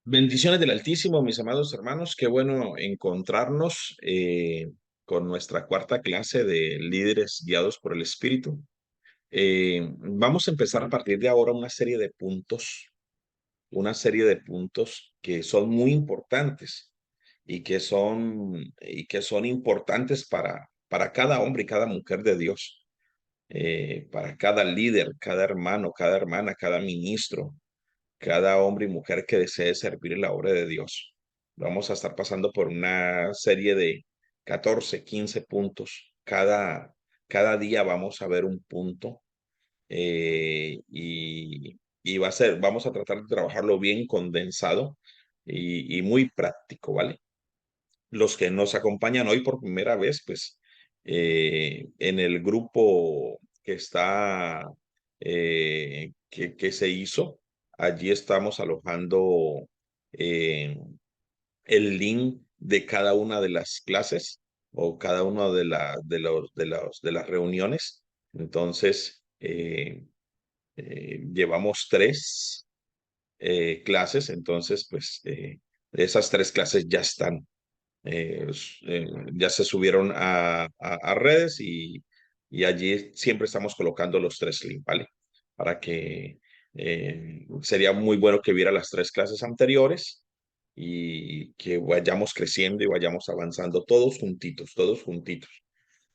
Bendiciones del Altísimo, mis amados hermanos. Qué bueno encontrarnos con nuestra cuarta clase de líderes guiados por el Espíritu. Vamos a empezar a partir de ahora una serie de puntos que son muy importantes y que son importantes para cada hombre y cada mujer de Dios, para cada líder, cada hermano, cada hermana, cada ministro, cada hombre y mujer que desee servir en la obra de Dios. Vamos a estar pasando por una serie de 14, 15 puntos. Cada día vamos a ver un punto, y vamos a tratar de trabajarlo bien condensado y muy práctico, ¿vale? Los que nos acompañan hoy por primera vez, pues en el grupo que está, que se hizo, allí estamos alojando eh, el link de cada una de las clases o cada una de las reuniones. Entonces, llevamos tres clases, entonces, pues esas tres clases ya se subieron a redes y allí siempre estamos colocando los tres links, ¿vale? Para que sería muy bueno que viera las tres clases anteriores y que vayamos creciendo y vayamos avanzando todos juntitos, todos juntitos.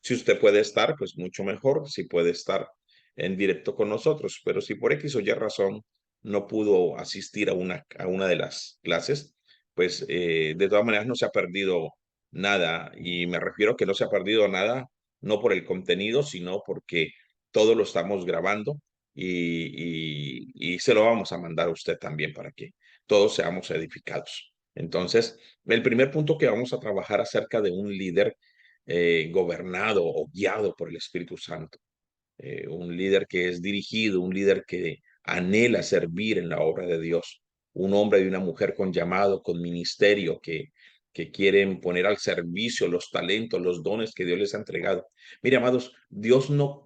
Si usted puede estar, pues mucho mejor, si puede estar en directo con nosotros, pero si por X o Y razón no pudo asistir a una de las clases, pues de todas maneras no se ha perdido nada, y me refiero a que no se ha perdido nada, no por el contenido, sino porque todo lo estamos grabando y se lo vamos a mandar a usted también para que todos seamos edificados. Entonces, el primer punto que vamos a trabajar acerca de un líder gobernado o guiado por el Espíritu Santo, un líder que es dirigido, un líder que anhela servir en la obra de Dios, un hombre y una mujer con llamado, con ministerio, que quieren poner al servicio los talentos, los dones que Dios les ha entregado. Mire, amados, Dios no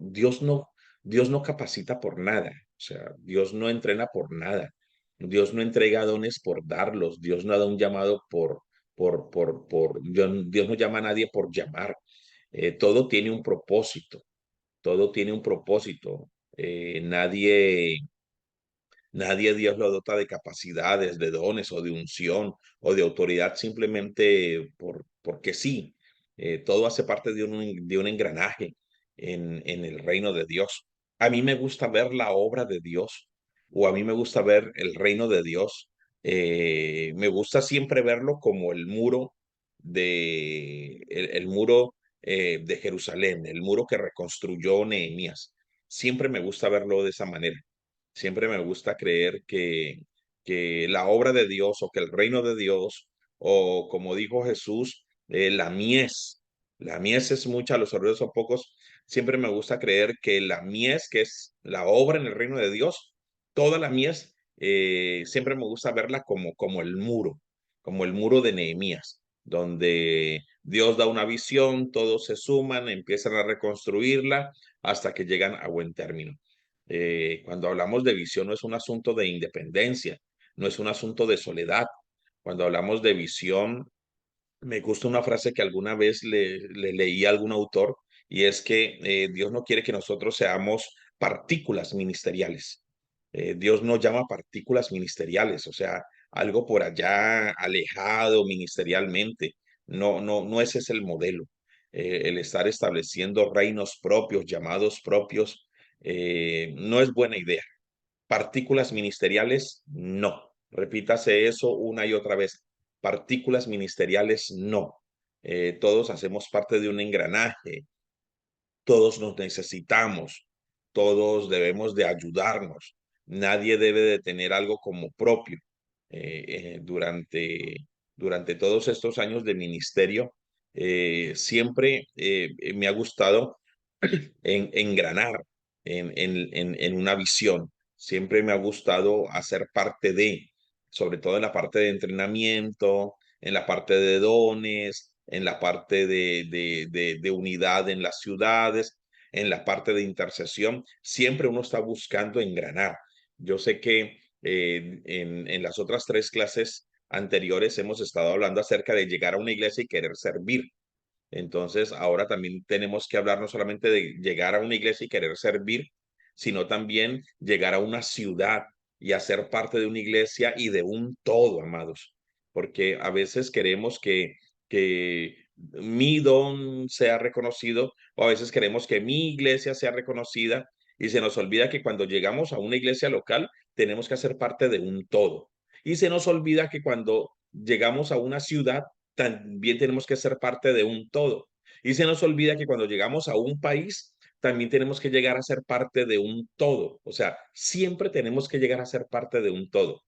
capacita por nada, o sea, Dios no entrena por nada. Dios no entrega dones por darlos. Dios no da un llamado Dios no llama a nadie por llamar. Todo tiene un propósito, todo tiene un propósito. Nadie Dios lo dota de capacidades, de dones o de unción o de autoridad simplemente porque sí. Todo hace parte de un engranaje en el reino de Dios. A mí me gusta ver la obra de Dios, o a mí me gusta ver el reino de Dios. Me gusta siempre verlo como el muro de Jerusalén, el muro que reconstruyó Nehemías. Siempre me gusta verlo de esa manera. Siempre me gusta creer que la obra de Dios, o que el reino de Dios, o como dijo Jesús, la mies es mucha, los obreros son pocos. Siempre me gusta creer que la mies, que es la obra en el reino de Dios, toda la mies, siempre me gusta verla como el muro de Nehemías, donde Dios da una visión, todos se suman, empiezan a reconstruirla hasta que llegan a buen término. Cuando hablamos de visión no es un asunto de independencia, no es un asunto de soledad. Cuando hablamos de visión, me gusta una frase que alguna vez le leí a algún autor, y es que Dios no quiere que nosotros seamos partículas ministeriales. Dios no llama partículas ministeriales, o sea, algo por allá alejado ministerialmente. No, no, no ese es el modelo. El estar estableciendo reinos propios, llamados propios, no es buena idea. Partículas ministeriales, no. Repítase eso una y otra vez. Partículas ministeriales, no. Todos hacemos parte de un engranaje, todos nos necesitamos, todos debemos de ayudarnos. Nadie debe de tener algo como propio. Durante todos estos años de ministerio, siempre me ha gustado engranar en una visión. Siempre me ha gustado hacer parte sobre todo en la parte de entrenamiento, en la parte de dones, en la parte de unidad en las ciudades, en la parte de intercesión. Siempre uno está buscando engranar. Yo sé que en las otras tres clases anteriores hemos estado hablando acerca de llegar a una iglesia y querer servir. Entonces, ahora también tenemos que hablar no solamente de llegar a una iglesia y querer servir, sino también llegar a una ciudad y hacer parte de una iglesia y de un todo, amados. Porque a veces queremos que mi don sea reconocido, o a veces queremos que mi iglesia sea reconocida, y se nos olvida que cuando llegamos a una iglesia local tenemos que hacer parte de un todo. Y se nos olvida que cuando llegamos a una ciudad también tenemos que ser parte de un todo. Y se nos olvida que cuando llegamos a un país, también tenemos que llegar a ser parte de un todo. O sea, siempre tenemos que llegar a ser parte de un todo.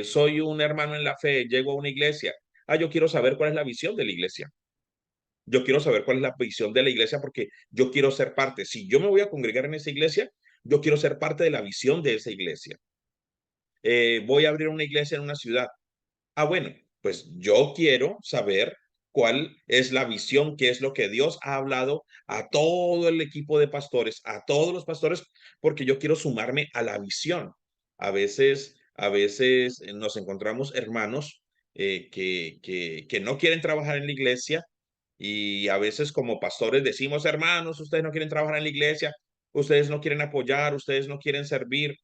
Soy un hermano en la fe, llego a una iglesia. Yo quiero saber cuál es la visión de la iglesia. Yo quiero saber cuál es la visión de la iglesia porque yo quiero ser parte. Si yo me voy a congregar en esa iglesia, yo quiero ser parte de la visión de esa iglesia. Voy a abrir una iglesia en una ciudad. Bueno, pues yo quiero saber cuál es la visión, qué es lo que Dios ha hablado a todo el equipo de pastores, a todos los pastores, porque yo quiero sumarme a la visión. A veces nos encontramos hermanos que no quieren trabajar en la iglesia y a veces como pastores decimos, hermanos, ustedes no quieren trabajar en la iglesia, ustedes no quieren apoyar, ustedes no quieren servir,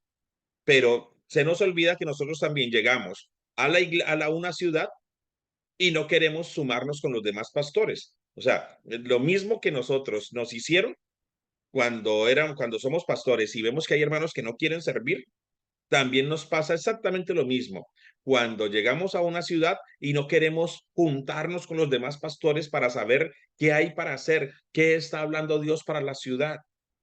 pero se nos olvida que nosotros también llegamos a una ciudad y no queremos sumarnos con los demás pastores. O sea, lo mismo que nosotros nos hicieron cuando somos pastores y vemos que hay hermanos que no quieren servir, también nos pasa exactamente lo mismo cuando llegamos a una ciudad y no queremos juntarnos con los demás pastores para saber qué hay para hacer, qué está hablando Dios para la ciudad.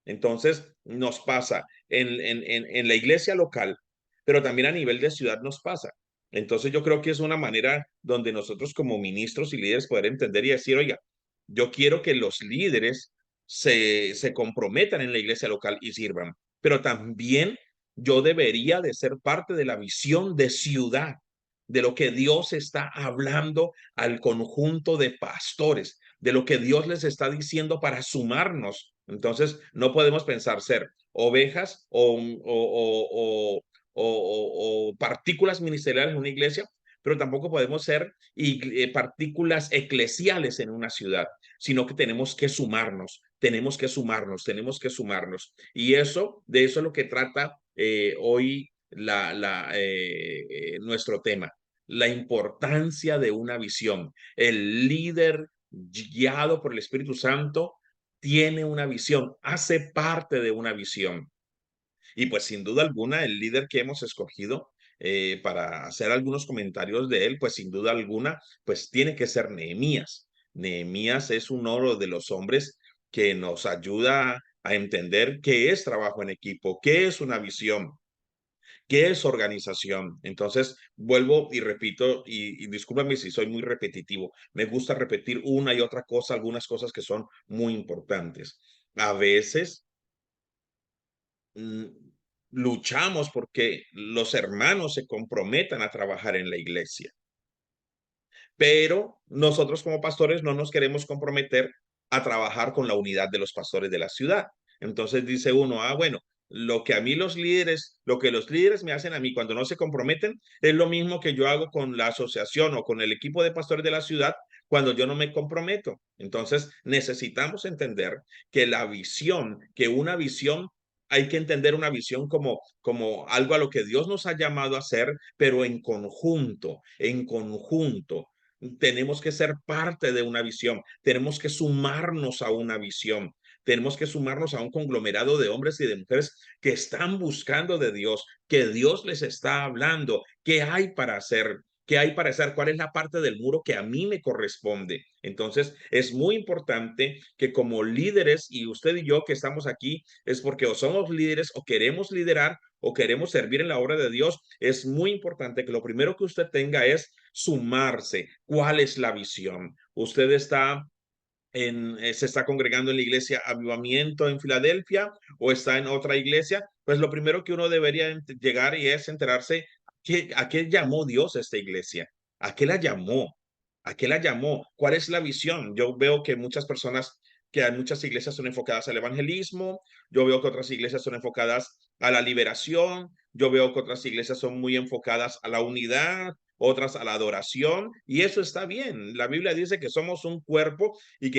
Entonces nos pasa en la iglesia local, pero también a nivel de ciudad nos pasa. Entonces yo creo que es una manera donde nosotros como ministros y líderes poder entender y decir, oiga, yo quiero que los líderes se comprometan en la iglesia local y sirvan, pero también yo debería de ser parte de la visión de ciudad, de lo que Dios está hablando al conjunto de pastores, de lo que Dios les está diciendo para sumarnos. Entonces, no podemos pensar ser ovejas o partículas ministeriales en una iglesia, pero tampoco podemos ser partículas eclesiales en una ciudad, sino que tenemos que sumarnos, tenemos que sumarnos, tenemos que sumarnos. Y de eso es lo que trata hoy nuestro tema, la importancia de una visión. El líder guiado por el Espíritu Santo tiene una visión, hace parte de una visión. Y pues sin duda alguna, el líder que hemos escogido para hacer algunos comentarios de él, pues sin duda alguna, pues tiene que ser Nehemías. Nehemías es uno de los hombres que nos ayuda a entender qué es trabajo en equipo, qué es una visión, qué es organización. Entonces, vuelvo y repito, y discúlpame si soy muy repetitivo, me gusta repetir una y otra cosa, algunas cosas que son muy importantes. A veces mm, luchamos porque los hermanos se comprometan a trabajar en la iglesia, pero nosotros como pastores no nos queremos comprometer a trabajar con la unidad de los pastores de la ciudad. Entonces dice uno, bueno, lo que los líderes me hacen a mí cuando no se comprometen, es lo mismo que yo hago con la asociación o con el equipo de pastores de la ciudad cuando yo no me comprometo. Entonces necesitamos entender que una visión, hay que entender una visión como algo a lo que Dios nos ha llamado a hacer, pero en conjunto tenemos que ser parte de una visión, tenemos que sumarnos a una visión, tenemos que sumarnos a un conglomerado de hombres y de mujeres que están buscando de Dios, que Dios les está hablando, qué hay para hacer, qué hay para hacer, cuál es la parte del muro que a mí me corresponde. Entonces, es muy importante que como líderes, y usted y yo que estamos aquí, es porque o somos líderes o queremos liderar o queremos servir en la obra de Dios, es muy importante que lo primero que usted tenga es sumarse. ¿Cuál es la visión? Usted se está congregando en la iglesia Avivamiento en Filadelfia o está en otra iglesia, pues lo primero que uno debería llegar y es enterarse a qué llamó Dios a esta iglesia, a qué la llamó, a qué la llamó, cuál es la visión. Yo veo que hay muchas iglesias son enfocadas al evangelismo, yo veo que otras iglesias son enfocadas a la liberación, Yo veo que otras iglesias son muy enfocadas a la unidad, otras a la adoración, y eso está bien. La Biblia dice que somos un cuerpo y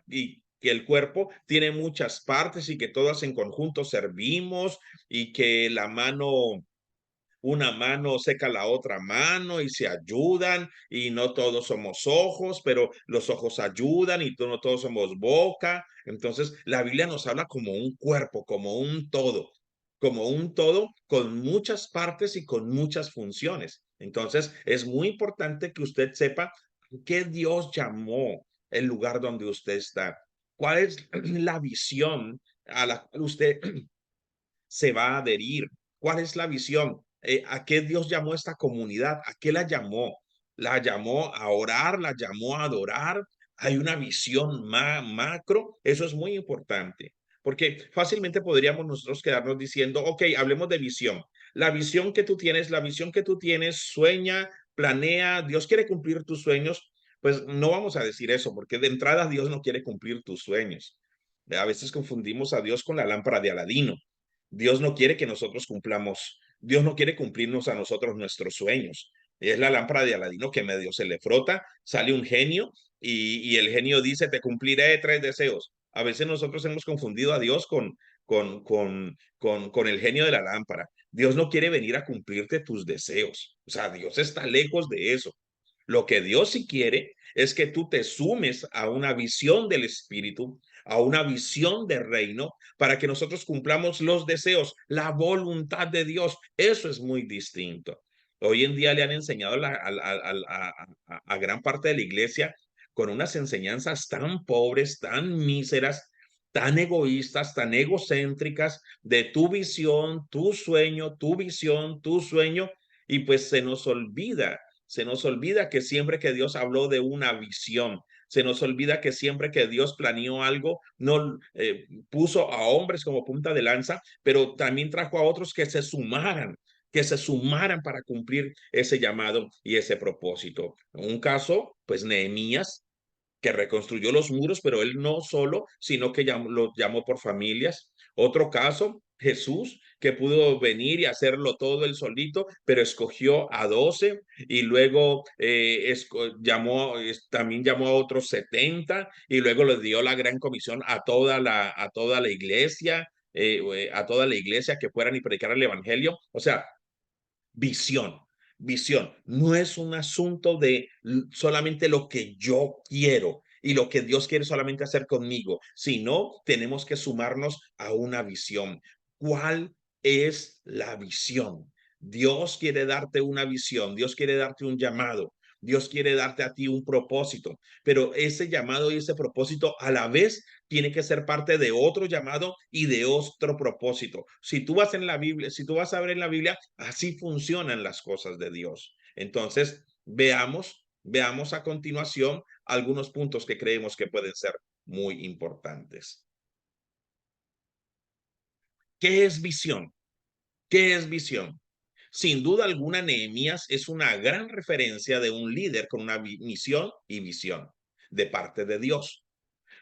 y que el cuerpo tiene muchas partes y que todas en conjunto servimos y que una mano seca la otra mano y se ayudan y no todos somos ojos, pero los ojos ayudan y no todos somos boca. Entonces, la Biblia nos habla como un cuerpo, como un todo con muchas partes y con muchas funciones. Entonces, es muy importante que usted sepa qué Dios llamó el lugar donde usted está. ¿Cuál es la visión a la cual usted se va a adherir? ¿Cuál es la visión? ¿A qué Dios llamó esta comunidad? ¿A qué la llamó? ¿La llamó a orar? ¿La llamó a adorar? Hay una visión macro. Eso es muy importante, porque fácilmente podríamos nosotros quedarnos diciendo, ok, hablemos de visión. La visión que tú tienes, la visión que tú tienes, sueña, planea, Dios quiere cumplir tus sueños. Pues no vamos a decir eso, porque de entrada Dios no quiere cumplir tus sueños. A veces confundimos a Dios con la lámpara de Aladino. Dios no quiere que nosotros cumplamos, Dios no quiere cumplirnos a nosotros nuestros sueños. Es la lámpara de Aladino que medio se le frota, sale un genio y el genio dice, te cumpliré 3 deseos. A veces nosotros hemos confundido a Dios con el genio de la lámpara. Dios no quiere venir a cumplirte tus deseos. O sea, Dios está lejos de eso. Lo que Dios sí quiere es que tú te sumes a una visión del Espíritu, a una visión de reino, para que nosotros cumplamos los deseos, la voluntad de Dios. Eso es muy distinto. Hoy en día le han enseñado a gran parte de la iglesia con unas enseñanzas tan pobres, tan míseras, tan egoístas, tan egocéntricas, de tu visión, tu sueño, tu visión, tu sueño, y pues se nos olvida que siempre que Dios habló de una visión, se nos olvida que siempre que Dios planeó algo, no puso a hombres como punta de lanza, pero también trajo a otros que se sumaran para cumplir ese llamado y ese propósito. Un caso, pues Nehemías, que reconstruyó los muros, pero él no solo, sino que lo llamó por familias. Otro caso, Jesús, que pudo venir y hacerlo todo él solito, pero escogió a 12 y luego también llamó a otros 70 y luego le dio la gran comisión a toda la iglesia, a toda la iglesia que fueran y predicaran el evangelio. O sea, visión, visión. No es un asunto de solamente lo que yo quiero y lo que Dios quiere solamente hacer conmigo, sino tenemos que sumarnos a una visión. ¿Cuál es la visión? Dios quiere darte una visión, Dios quiere darte un llamado, Dios quiere darte a ti un propósito, pero ese llamado y ese propósito a la vez tiene que ser parte de otro llamado y de otro propósito. Si tú vas en la Biblia, si tú vas a ver en la Biblia, así funcionan las cosas de Dios. Entonces, veamos a continuación algunos puntos que creemos que pueden ser muy importantes. ¿Qué es visión? ¿Qué es visión? Sin duda alguna, Nehemías es una gran referencia de un líder con una misión y visión de parte de Dios.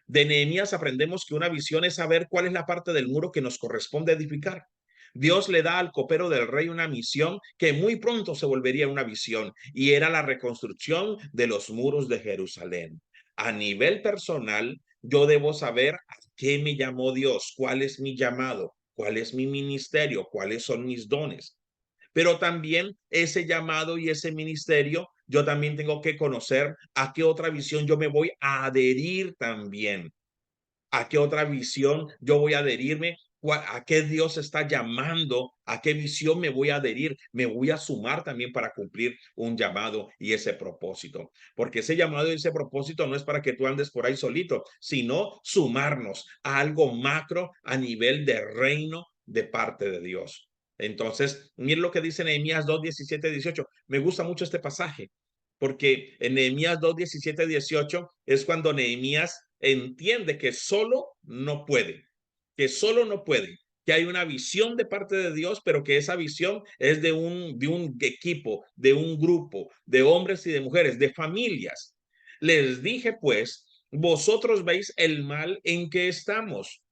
De Nehemías aprendemos que una visión es saber cuál es la parte del muro que nos corresponde edificar. Dios le da al copero del rey una misión que muy pronto se volvería una visión y era la reconstrucción de los muros de Jerusalén. A nivel personal, yo debo saber a qué me llamó Dios, cuál es mi llamado, cuál es mi ministerio, cuáles son mis dones. Pero también ese llamado y ese ministerio, yo también tengo que conocer a qué otra visión yo me voy a adherir también, a qué otra visión yo voy a adherirme, a qué Dios está llamando, a qué visión me voy a adherir, me voy a sumar también para cumplir un llamado y ese propósito. Porque ese llamado y ese propósito no es para que tú andes por ahí solito, sino sumarnos a algo macro a nivel de reino de parte de Dios. Entonces, miren lo que dice Nehemías 2, 17, 18. Me gusta mucho este pasaje, porque en Nehemías 2, 17, 18 es cuando Nehemías entiende que solo no puede, que hay una visión de parte de Dios, pero que esa visión es de un equipo, de un grupo, de hombres y de mujeres, de familias. Les dije pues, vosotros veis el mal en que estamos,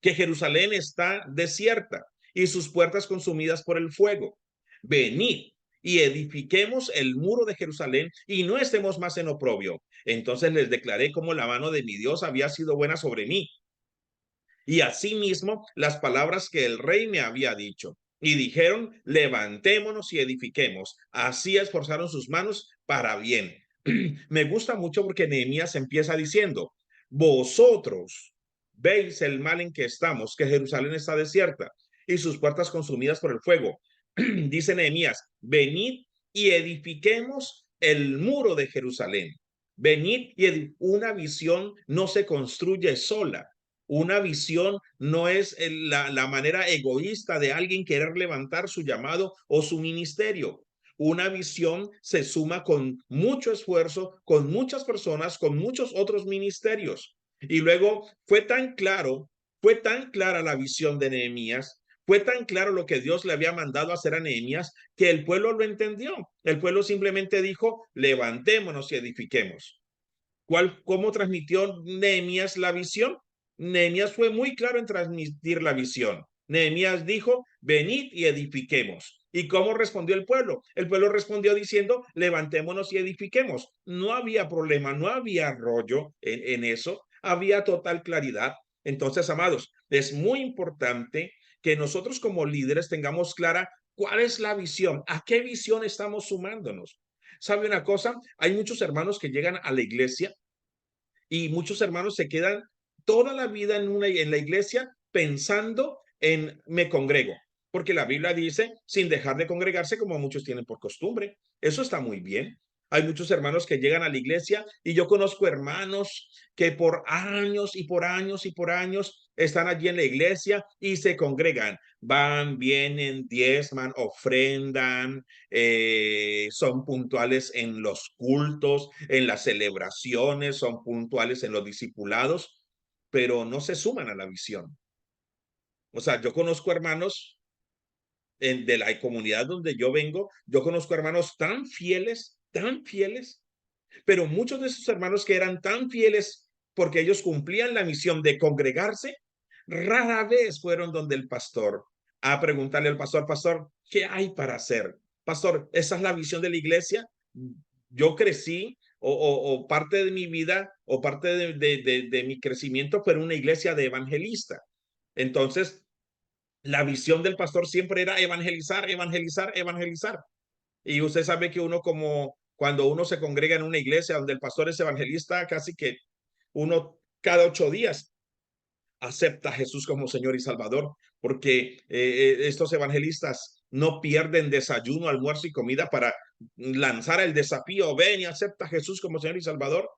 que Jerusalén está desierta y sus puertas consumidas por el fuego. Venid y edifiquemos el muro de Jerusalén y no estemos más en oprobio. Entonces les declaré cómo la mano de mi Dios había sido buena sobre mí y asimismo las palabras que el rey me había dicho. Y dijeron, levantémonos y edifiquemos. Así esforzaron sus manos para bien. Me gusta mucho porque Nehemías empieza diciendo, vosotros veis el mal en que estamos, que Jerusalén está desierta y sus puertas consumidas por el fuego. Dice Nehemías, venid y edifiquemos el muro de Jerusalén. Venid y una visión no se construye sola. Una visión no es la manera egoísta de alguien querer levantar su llamado o su ministerio. Una visión se suma con mucho esfuerzo, con muchas personas, con muchos otros ministerios. Y luego fue tan clara la visión de Nehemías, fue tan claro lo que Dios le había mandado hacer a Nehemías, que el pueblo lo entendió. El pueblo simplemente dijo, levantémonos y edifiquemos. ¿Cómo transmitió Nehemías la visión? Nehemías fue muy claro en transmitir la visión. Nehemías dijo, venid y edifiquemos. ¿Y cómo respondió el pueblo? El pueblo respondió diciendo, levantémonos y edifiquemos. No había problema, no había rollo en eso, había total claridad. Entonces, amados, es muy importante que nosotros como líderes tengamos clara cuál es la visión, a qué visión estamos sumándonos. ¿Sabe una cosa? Hay muchos hermanos que llegan a la iglesia y muchos hermanos se quedan toda la vida en la iglesia pensando en me congrego, porque la Biblia dice sin dejar de congregarse como muchos tienen por costumbre. Eso está muy bien. Hay muchos hermanos que llegan a la iglesia y yo conozco hermanos que por años y por años y por años están allí en la iglesia y se congregan. Van, vienen, diezman, ofrendan, son puntuales en los cultos, en las celebraciones, son puntuales en los discipulados, pero no se suman a la visión. O sea, yo conozco hermanos de la comunidad donde yo vengo, yo conozco hermanos tan fieles, pero muchos de esos hermanos que eran tan fieles porque ellos cumplían la misión de congregarse, rara vez fueron donde el pastor a preguntarle al pastor, pastor, ¿qué hay para hacer? Pastor, ¿esa es la visión de la iglesia? Yo crecí o parte de mi vida o parte de mi crecimiento fue en una iglesia de evangelista. Entonces, la visión del pastor siempre era evangelizar, evangelizar, evangelizar. Y usted sabe que uno como cuando uno se congrega en una iglesia donde el pastor es evangelista, casi que uno cada 8 días acepta a Jesús como Señor y Salvador, porque estos evangelistas no pierden desayuno, almuerzo y comida para lanzar el desafío, ven y acepta a Jesús como Señor y Salvador.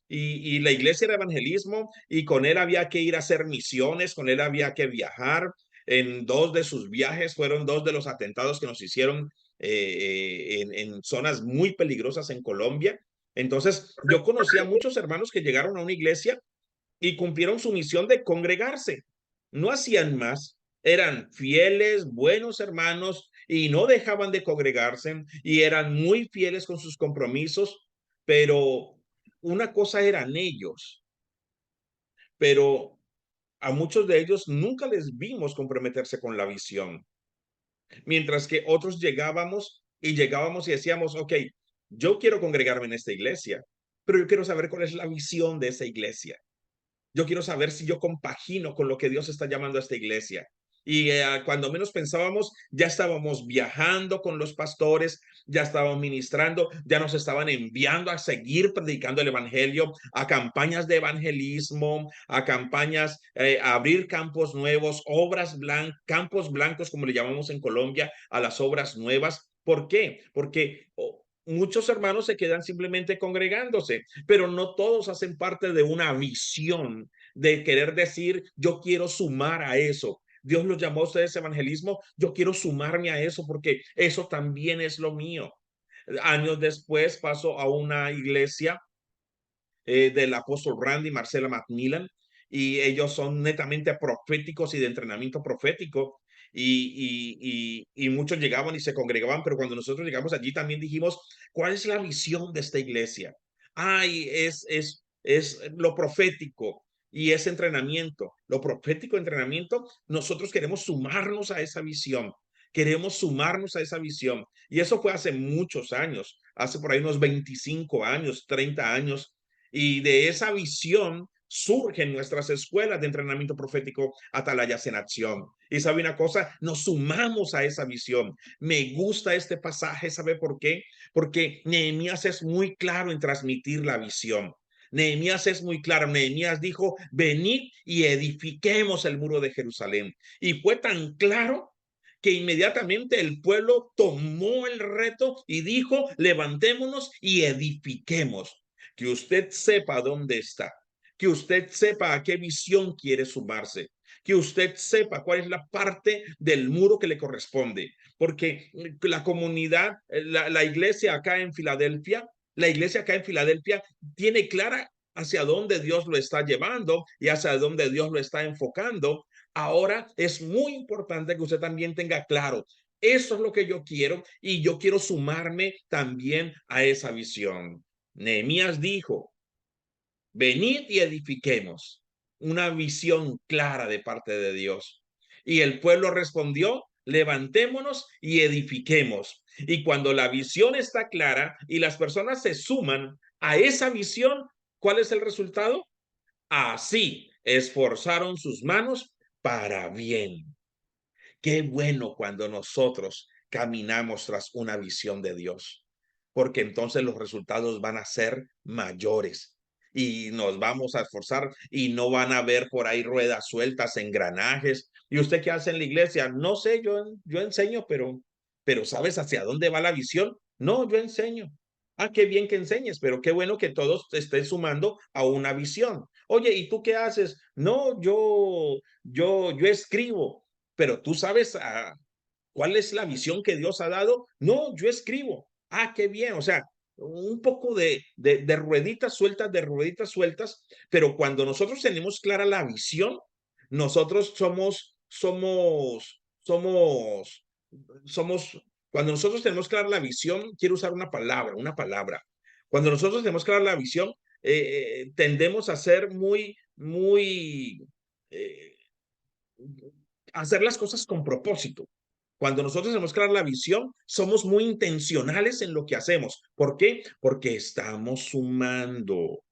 Y la iglesia era evangelismo y con él había que ir a hacer misiones, con él había que viajar. En dos de sus viajes fueron dos de los atentados que nos hicieron en zonas muy peligrosas en Colombia. Entonces, yo conocí a muchos hermanos que llegaron a una iglesia y cumplieron su misión de congregarse. No hacían más, eran fieles, buenos hermanos y no dejaban de congregarse y eran muy fieles con sus compromisos, pero una cosa eran ellos, pero a muchos de ellos nunca les vimos comprometerse con la visión, mientras que otros llegábamos y decíamos, ok, yo quiero congregarme en esta iglesia, pero yo quiero saber cuál es la visión de esa iglesia. Yo quiero saber si yo compagino con lo que Dios está llamando a esta iglesia. Y cuando menos pensábamos, ya estábamos viajando con los pastores, ya estábamos ministrando, ya nos estaban enviando a seguir predicando el evangelio, a campañas de evangelismo, a campañas, a abrir campos nuevos, campos blancos, como le llamamos en Colombia, a las obras nuevas. ¿Por qué? Porque muchos hermanos se quedan simplemente congregándose, pero no todos hacen parte de una visión de querer decir, yo quiero sumar a eso. Dios los llamó a ustedes evangelismo, yo quiero sumarme a eso porque eso también es lo mío. Años después paso a una iglesia del apóstol Randy Marcela Macmillan y ellos son netamente proféticos y de entrenamiento profético y muchos llegaban y se congregaban, pero cuando nosotros llegamos allí también dijimos, ¿cuál es la visión de esta iglesia? Ay, es lo profético. y ese entrenamiento, lo profético entrenamiento, nosotros queremos sumarnos a esa visión. Queremos sumarnos a esa visión. Y eso fue hace muchos años, hace por ahí unos 25 años, 30 años. Y de esa visión surgen nuestras escuelas de entrenamiento profético Atalayas en Acción. Y sabe una cosa, nos sumamos a esa visión. Me gusta este pasaje, ¿sabe por qué? Porque Nehemías es muy claro en transmitir la visión. Nehemías es muy claro. Nehemías dijo, venid y edifiquemos el muro de Jerusalén. Y fue tan claro que inmediatamente el pueblo tomó el reto y dijo, levantémonos y edifiquemos. Que usted sepa dónde está, que usted sepa a qué visión quiere sumarse, que usted sepa cuál es la parte del muro que le corresponde, porque la comunidad, la iglesia acá en Filadelfia, la iglesia acá en Filadelfia tiene clara hacia dónde Dios lo está llevando y hacia dónde Dios lo está enfocando. Ahora es muy importante que usted también tenga claro, eso es lo que yo quiero y yo quiero sumarme también a esa visión. Nehemías dijo, venid y edifiquemos, una visión clara de parte de Dios. Y el pueblo respondió, levantémonos y edifiquemos. Y cuando la visión está clara y las personas se suman a esa visión, ¿cuál es el resultado? Así esforzaron sus manos para bien. Qué bueno cuando nosotros caminamos tras una visión de Dios, porque entonces los resultados van a ser mayores y nos vamos a esforzar y no van a haber por ahí ruedas sueltas, engranajes. ¿Y usted qué hace en la iglesia? No sé, yo enseño, pero ¿sabes hacia dónde va la visión? No, yo enseño. Ah, qué bien que enseñes, pero qué bueno que todos te estén sumando a una visión. Oye, ¿y tú qué haces? No, yo escribo, pero tú sabes cuál es la visión que Dios ha dado. No, yo escribo. Ah, qué bien. O sea, un poco de rueditas sueltas, pero cuando nosotros tenemos clara la visión, nosotros somos, cuando nosotros tenemos clara la visión, quiero usar una palabra. Cuando nosotros tenemos clara la visión, tendemos a ser eh, hacer las cosas con propósito. Cuando nosotros tenemos clara la visión, somos muy intencionales en lo que hacemos. ¿Por qué? Porque estamos sumando.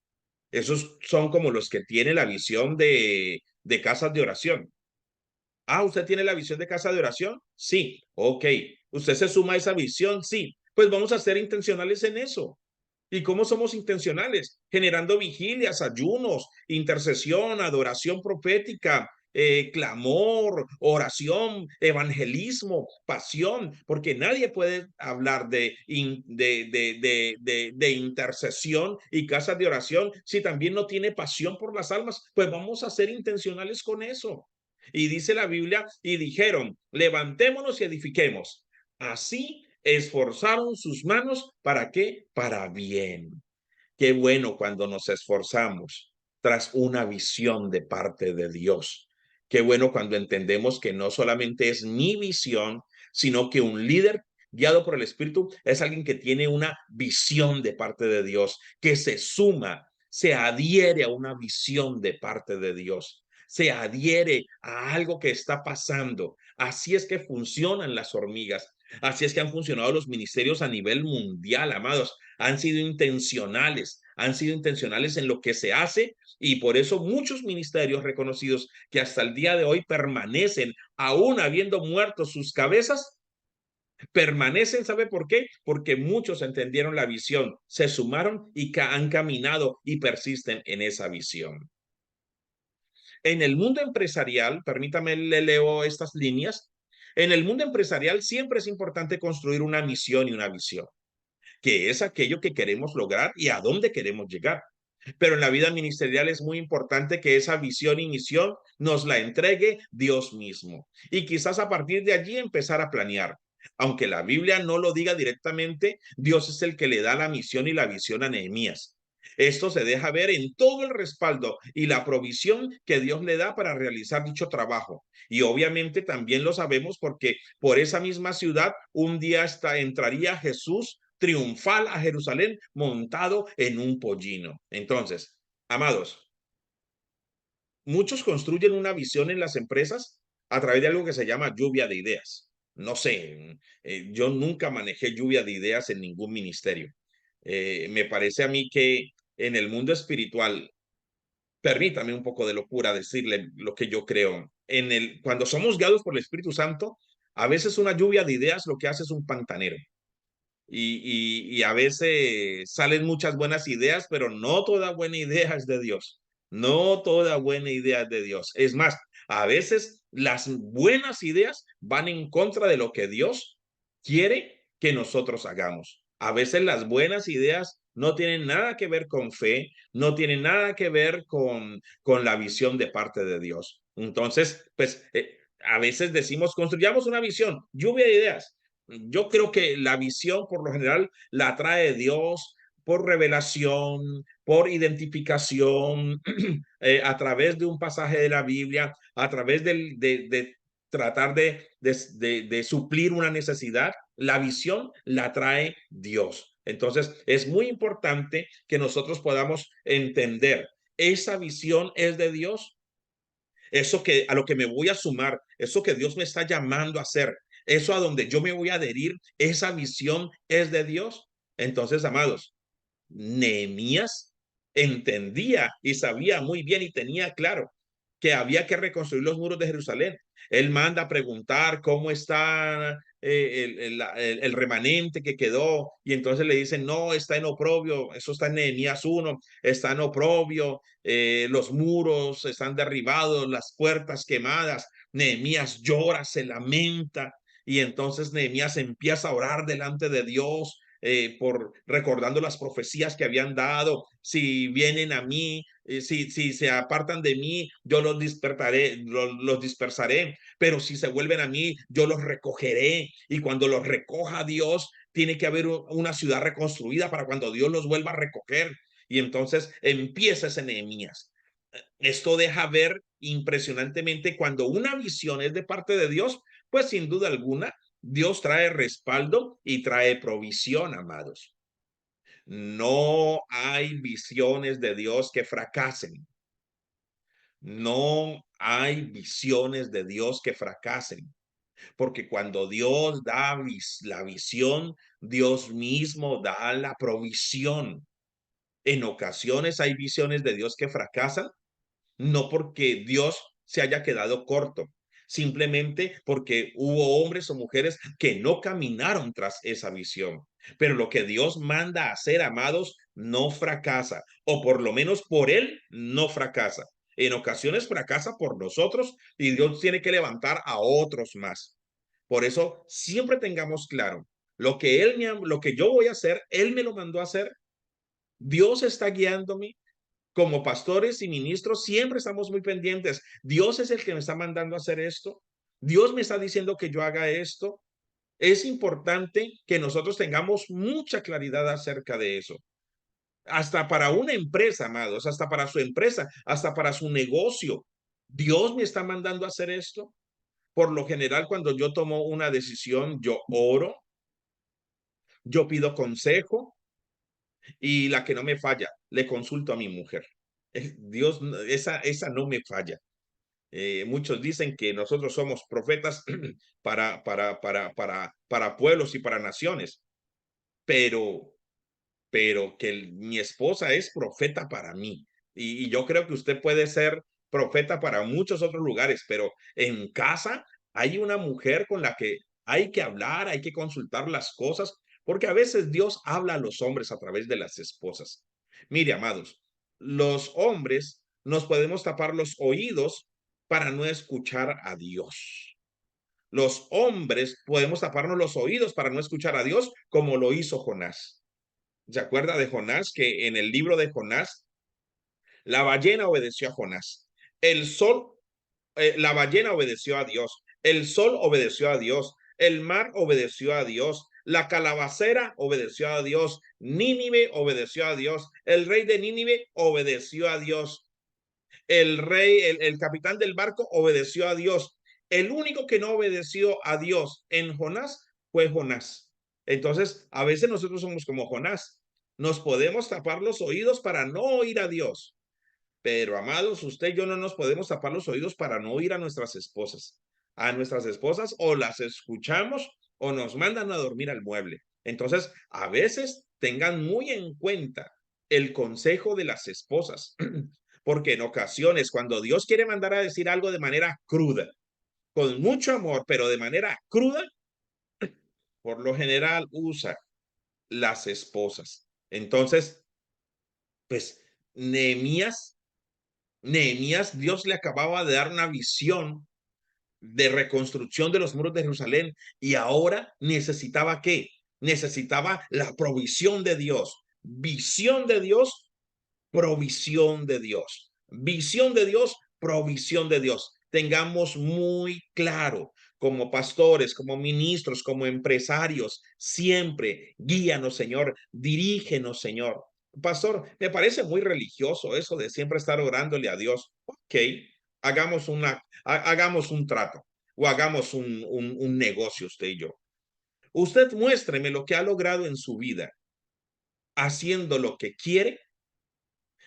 Esos son como los que tienen la visión de casas de oración. Ah, ¿usted tiene la visión de casa de oración? Sí, ok. ¿Usted se suma a esa visión? Sí. Pues vamos a ser intencionales en eso. ¿Y cómo somos intencionales? Generando vigilias, ayunos, intercesión, adoración profética, clamor, oración, evangelismo, pasión, porque nadie puede hablar de intercesión y casas de oración si también no tiene pasión por las almas. Pues vamos a ser intencionales con eso. Y dice la Biblia, y dijeron, levantémonos y edifiquemos. Así esforzaron sus manos, ¿para qué? Para bien. Qué bueno cuando nos esforzamos tras una visión de parte de Dios. Qué bueno cuando entendemos que no solamente es mi visión, sino que un líder guiado por el Espíritu es alguien que tiene una visión de parte de Dios, que se suma, se adhiere a una visión de parte de Dios, se adhiere a algo que está pasando. Así es que funcionan las hormigas. Así es que han funcionado los ministerios a nivel mundial, amados. Han sido intencionales en lo que se hace y por eso muchos ministerios reconocidos que hasta el día de hoy permanecen, aún habiendo muerto sus cabezas, permanecen. ¿Sabe por qué? Porque muchos entendieron la visión, se sumaron y han caminado y persisten en esa visión. En el mundo empresarial, permítame le leo estas líneas, en el mundo empresarial siempre es importante construir una misión y una visión, que es aquello que queremos lograr y a dónde queremos llegar. Pero en la vida ministerial es muy importante que esa visión y misión nos la entregue Dios mismo. Y quizás a partir de allí empezar a planear. Aunque la Biblia no lo diga directamente, Dios es el que le da la misión y la visión a Nehemías. Esto se deja ver en todo el respaldo y la provisión que Dios le da para realizar dicho trabajo. Y obviamente también lo sabemos porque por esa misma ciudad un día entraría Jesús triunfal a Jerusalén montado en un pollino. Entonces, amados, muchos construyen una visión en las empresas a través de algo que se llama lluvia de ideas. No sé, yo nunca manejé lluvia de ideas en ningún ministerio. Me parece a mí que en el mundo espiritual, permítame un poco de locura decirle lo que yo creo. Cuando somos guiados por el Espíritu Santo, a veces una lluvia de ideas lo que hace es un pantanero y a veces salen muchas buenas ideas, pero no toda buena idea es de Dios. No toda buena idea es de Dios. Es más, a veces las buenas ideas van en contra de lo que Dios quiere que nosotros hagamos. A veces las buenas ideas no tienen nada que ver con fe, no tienen nada que ver con la visión de parte de Dios. Entonces, pues a veces decimos, construyamos una visión, lluvia de ideas. Yo creo que la visión por lo general la trae Dios por revelación, por identificación, a través de un pasaje de la Biblia, a través de tratar de suplir una necesidad. La visión la trae Dios. Entonces, es muy importante que nosotros podamos entender, esa visión es de Dios, eso que a lo que me voy a sumar, eso que Dios me está llamando a hacer, eso a donde yo me voy a adherir, esa misión es de Dios. Entonces, amados, Nehemías entendía y sabía muy bien y tenía claro que había que reconstruir los muros de Jerusalén. Él manda a preguntar cómo está el remanente que quedó y entonces le dicen, no, está en oprobio, eso está en Nehemías 1, está en oprobio, los muros están derribados, las puertas quemadas. Nehemías llora, se lamenta y entonces Nehemías empieza a orar delante de Dios, por recordando las profecías que habían dado. Si vienen a mí, si se apartan de mí, yo los despertaré, los dispersaré, pero si se vuelven a mí, yo los recogeré. Y cuando los recoja Dios, tiene que haber una ciudad reconstruida para cuando Dios los vuelva a recoger. Y entonces empieza ese Nehemías. Esto deja ver impresionantemente cuando una visión es de parte de Dios, pues sin duda alguna, Dios trae respaldo y trae provisión, amados. No hay visiones de Dios que fracasen. No hay visiones de Dios que fracasen. Porque cuando Dios da la visión, Dios mismo da la provisión. En ocasiones hay visiones de Dios que fracasan, no porque Dios se haya quedado corto, simplemente porque hubo hombres o mujeres que no caminaron tras esa visión. Pero lo que Dios manda a hacer, amados, no fracasa, o por lo menos por él no fracasa. En ocasiones fracasa por nosotros y Dios tiene que levantar a otros más. Por eso siempre tengamos claro, lo que yo voy a hacer, él me lo mandó a hacer. Dios está guiándome, como pastores y ministros siempre estamos muy pendientes. Dios es el que me está mandando a hacer esto. Dios me está diciendo que yo haga esto. Es importante que nosotros tengamos mucha claridad acerca de eso. Hasta para una empresa, amados, hasta para su empresa, hasta para su negocio. Dios me está mandando a hacer esto. Por lo general, cuando yo tomo una decisión, yo oro, yo pido consejo y la que no me falla, le consulto a mi mujer. Dios, esa no me falla. Muchos dicen que nosotros somos profetas para pueblos y para naciones, pero, pero que mi esposa es profeta para mí. Y yo creo que usted puede ser profeta para muchos otros lugares, pero en casa hay una mujer con la que hay que hablar, hay que consultar las cosas, porque a veces Dios habla a los hombres a través de las esposas. Mire, amados, los hombres nos podemos tapar los oídos para no escuchar a Dios. Los hombres podemos taparnos los oídos para no escuchar a Dios, como lo hizo Jonás. ¿Se acuerda de Jonás? Que en el libro de Jonás, la ballena obedeció a Jonás. El sol, la ballena obedeció a Dios. El sol obedeció a Dios. El mar obedeció a Dios. La calabacera obedeció a Dios. Nínive obedeció a Dios. El rey de Nínive obedeció a Dios. El rey, el capitán del barco obedeció a Dios. El único que no obedeció a Dios en Jonás fue Jonás. Entonces, a veces nosotros somos como Jonás. Nos podemos tapar los oídos para no oír a Dios. Pero amados, usted y yo no nos podemos tapar los oídos para no oír a nuestras esposas. A nuestras esposas o las escuchamos o nos mandan a dormir al mueble. Entonces, a veces tengan muy en cuenta el consejo de las esposas, porque en ocasiones cuando Dios quiere mandar a decir algo de manera cruda, con mucho amor, pero de manera cruda, por lo general usa las esposas. Entonces, pues Nehemías, Dios le acababa de dar una visión de reconstrucción de los muros de Jerusalén y ahora necesitaba ¿qué? Necesitaba la provisión de Dios, visión de Dios, provisión de Dios, visión de Dios, provisión de Dios. Tengamos muy claro como pastores, como ministros, como empresarios, siempre guíanos, Señor, dirígenos, Señor. Pastor, me parece muy religioso eso de siempre estar orándole a Dios. Ok, hagamos un trato o hagamos un negocio usted y yo. Usted muéstreme lo que ha logrado en su vida haciendo lo que quiere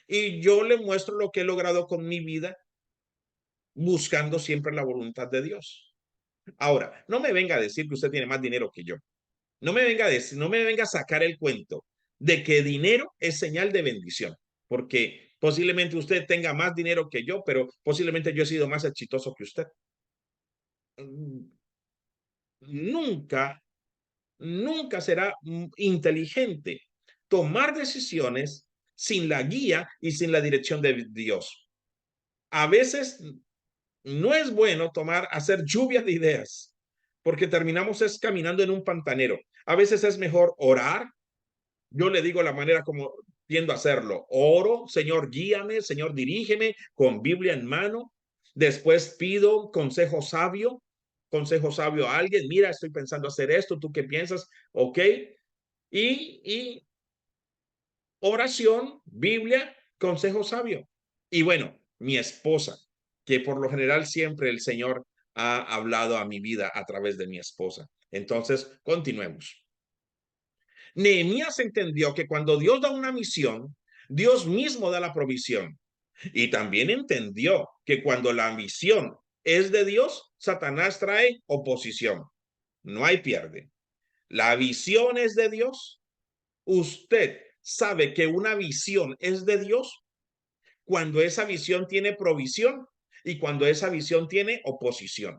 y yo le muestro lo que he logrado con mi vida buscando siempre la voluntad de Dios. Ahora, no me venga a decir que usted tiene más dinero que yo. No me venga a decir, no me venga a sacar el cuento de que dinero es señal de bendición, porque posiblemente usted tenga más dinero que yo, pero posiblemente yo he sido más exitoso que usted. Nunca, nunca será inteligente tomar decisiones sin la guía y sin la dirección de Dios. A veces no es bueno hacer lluvia de ideas, porque terminamos caminando en un pantanero. A veces es mejor orar. Yo le digo la manera como tiendo a hacerlo. Oro, Señor, guíame, Señor, dirígeme con Biblia en mano. Después pido consejo sabio a alguien. Mira, estoy pensando hacer esto, ¿tú qué piensas? Ok. Y oración, Biblia, consejo sabio. Y bueno, mi esposa, que por lo general siempre el Señor ha hablado a mi vida a través de mi esposa. Entonces, continuemos. Nehemías entendió que cuando Dios da una misión, Dios mismo da la provisión. Y también entendió que cuando la misión es de Dios, Satanás trae oposición. No hay pierde. La visión es de Dios. Usted sabe que una visión es de Dios cuando esa visión tiene provisión y cuando esa visión tiene oposición.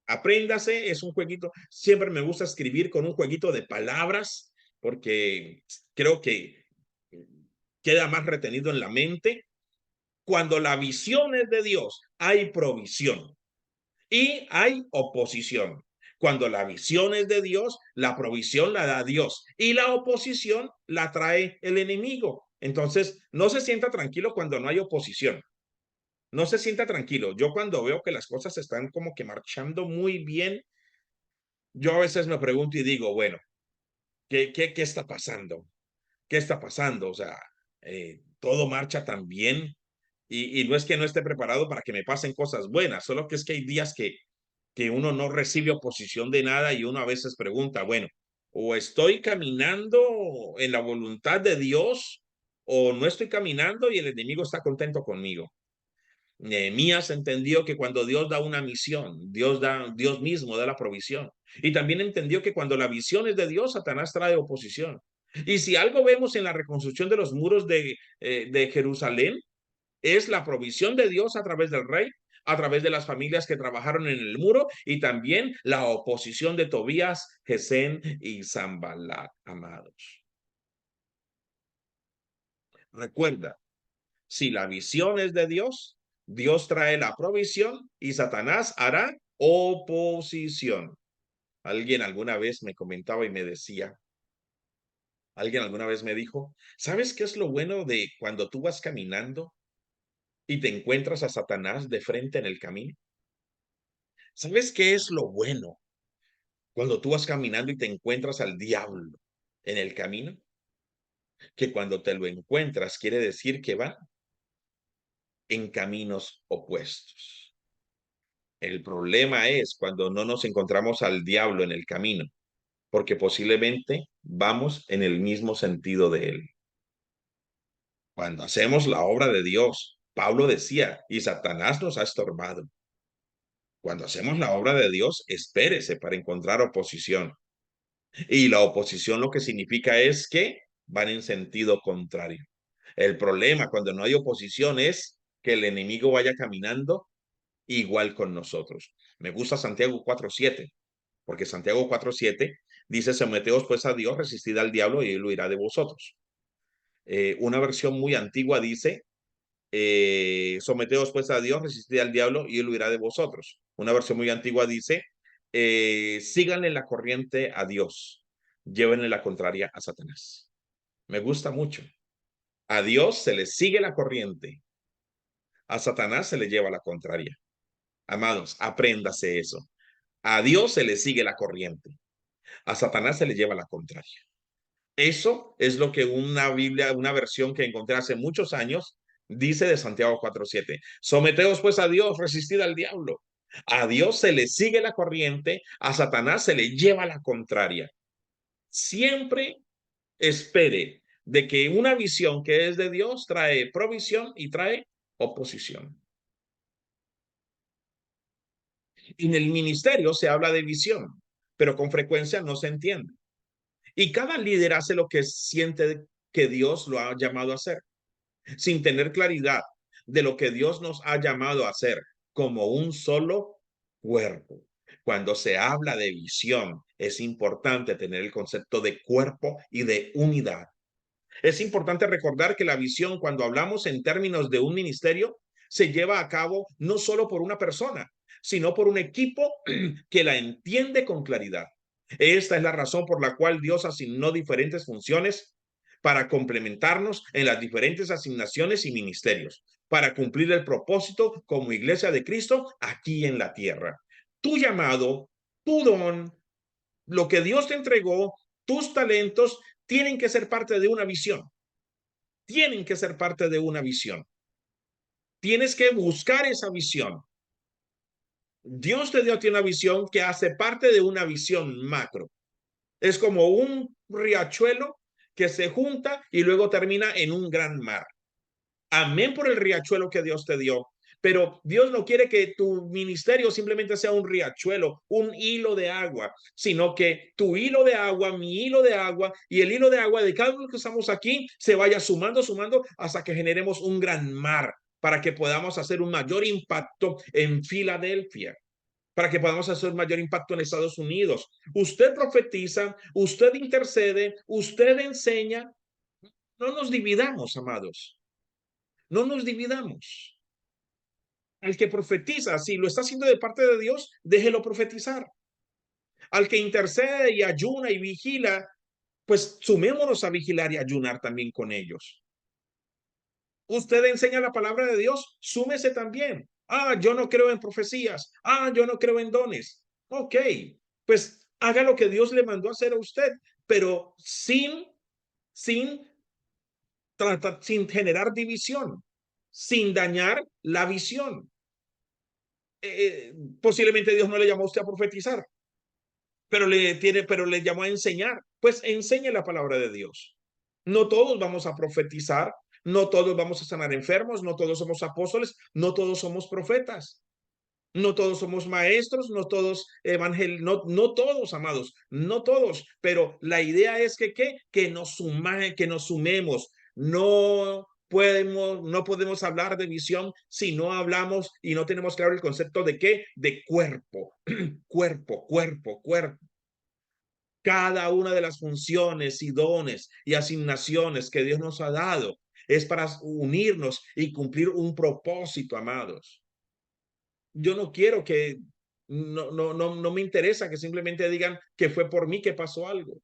Apréndase, es un jueguito. Siempre me gusta escribir con un jueguito de palabras porque creo que queda más retenido en la mente. Cuando la visión es de Dios, hay provisión y hay oposición. Cuando la visión es de Dios, la provisión la da Dios y la oposición la trae el enemigo. Entonces, no se sienta tranquilo cuando no hay oposición. No se sienta tranquilo. Yo cuando veo que las cosas están como que marchando muy bien, yo a veces me pregunto y digo, bueno, ¿qué está pasando? ¿Qué está pasando? O sea, todo marcha tan bien y no es que no esté preparado para que me pasen cosas buenas, solo que es que hay días que uno no recibe oposición de nada y uno a veces pregunta, bueno, o estoy caminando en la voluntad de Dios o no estoy caminando y el enemigo está contento conmigo. Nehemías entendió que cuando Dios da una misión, Dios mismo da la provisión. Y también entendió que cuando la visión es de Dios, Satanás trae oposición. Y si algo vemos en la reconstrucción de los muros de Jerusalén, es la provisión de Dios a través del rey, a través de las familias que trabajaron en el muro y también la oposición de Tobías, Gesén y Zambalat, amados. Recuerda, si la visión es de Dios, Dios trae la provisión y Satanás hará oposición. Alguien alguna vez me comentaba y me decía, alguien alguna vez me dijo, ¿sabes qué es lo bueno de cuando tú vas caminando y te encuentras a Satanás de frente en el camino? ¿Sabes qué es lo bueno cuando tú vas caminando y te encuentras al diablo en el camino? Que cuando te lo encuentras quiere decir que va en caminos opuestos. El problema es cuando no nos encontramos al diablo en el camino, porque posiblemente vamos en el mismo sentido de él. Cuando hacemos la obra de Dios, Pablo decía, y Satanás nos ha estorbado. Cuando hacemos la obra de Dios, espérese para encontrar oposición. Y la oposición lo que significa es que van en sentido contrario. El problema cuando no hay oposición es que el enemigo vaya caminando igual con nosotros. Me gusta Santiago 4:7, porque Santiago 4:7 dice, someteos pues a Dios, resistid al diablo y él huirá de vosotros. Una versión muy antigua dice, someteos pues a Dios, resistid al diablo y él huirá de vosotros. Una versión muy antigua dice, síganle la corriente a Dios, llévenle la contraria a Satanás. Me gusta mucho. A Dios se le sigue la corriente, a Satanás se le lleva la contraria. Amados, apréndase eso. A Dios se le sigue la corriente, a Satanás se le lleva la contraria. Eso es lo que una Biblia, una versión que encontré hace muchos años, dice de Santiago 4:7. Someteos pues a Dios, resistid al diablo. A Dios se le sigue la corriente, a Satanás se le lleva la contraria. Siempre espere de que una visión que es de Dios trae provisión y trae oposición. En el ministerio se habla de visión, pero con frecuencia no se entiende. Y cada líder hace lo que siente que Dios lo ha llamado a hacer, sin tener claridad de lo que Dios nos ha llamado a hacer como un solo cuerpo. Cuando se habla de visión, es importante tener el concepto de cuerpo y de unidad. Es importante recordar que la visión, cuando hablamos en términos de un ministerio, se lleva a cabo no solo por una persona, sino por un equipo que la entiende con claridad. Esta es la razón por la cual Dios asignó diferentes funciones para complementarnos en las diferentes asignaciones y ministerios, para cumplir el propósito como iglesia de Cristo aquí en la tierra. Tu llamado, tu don, lo que Dios te entregó, tus talentos, tienen que ser parte de una visión. Tienen que ser parte de una visión. Tienes que buscar esa visión. Dios te dio a ti una visión que hace parte de una visión macro. Es como un riachuelo que se junta y luego termina en un gran mar. Amén por el riachuelo que Dios te dio. Pero Dios no quiere que tu ministerio simplemente sea un riachuelo, un hilo de agua, sino que tu hilo de agua, mi hilo de agua y el hilo de agua de cada uno que estamos aquí se vaya sumando, sumando hasta que generemos un gran mar para que podamos hacer un mayor impacto en Filadelfia, para que podamos hacer un mayor impacto en Estados Unidos. Usted profetiza, usted intercede, usted enseña. No nos dividamos, amados. No nos dividamos. Al que profetiza, si lo está haciendo de parte de Dios, déjelo profetizar. Al que intercede y ayuna y vigila, pues sumémonos a vigilar y ayunar también con ellos. Usted enseña la palabra de Dios, súmese también. Ah, yo no creo en profecías. Ah, yo no creo en dones. Ok, pues haga lo que Dios le mandó a hacer a usted, pero sin, sin generar división, sin dañar la visión. Posiblemente Dios no le llamó a usted a profetizar, pero le llamó a enseñar. Pues enseñe la palabra de Dios. No todos vamos a profetizar, no todos vamos a sanar enfermos, no todos somos apóstoles, no todos somos profetas, no todos somos maestros, no todos no todos, amados, no todos, pero la idea es que nos sumemos. No podemos hablar de visión si no hablamos y no tenemos claro el concepto de qué, de cuerpo, cuerpo, cuerpo, cuerpo. Cada una de las funciones y dones y asignaciones que Dios nos ha dado es para unirnos y cumplir un propósito, amados. Yo no quiero que, no me interesa que simplemente digan que fue por mí que pasó algo.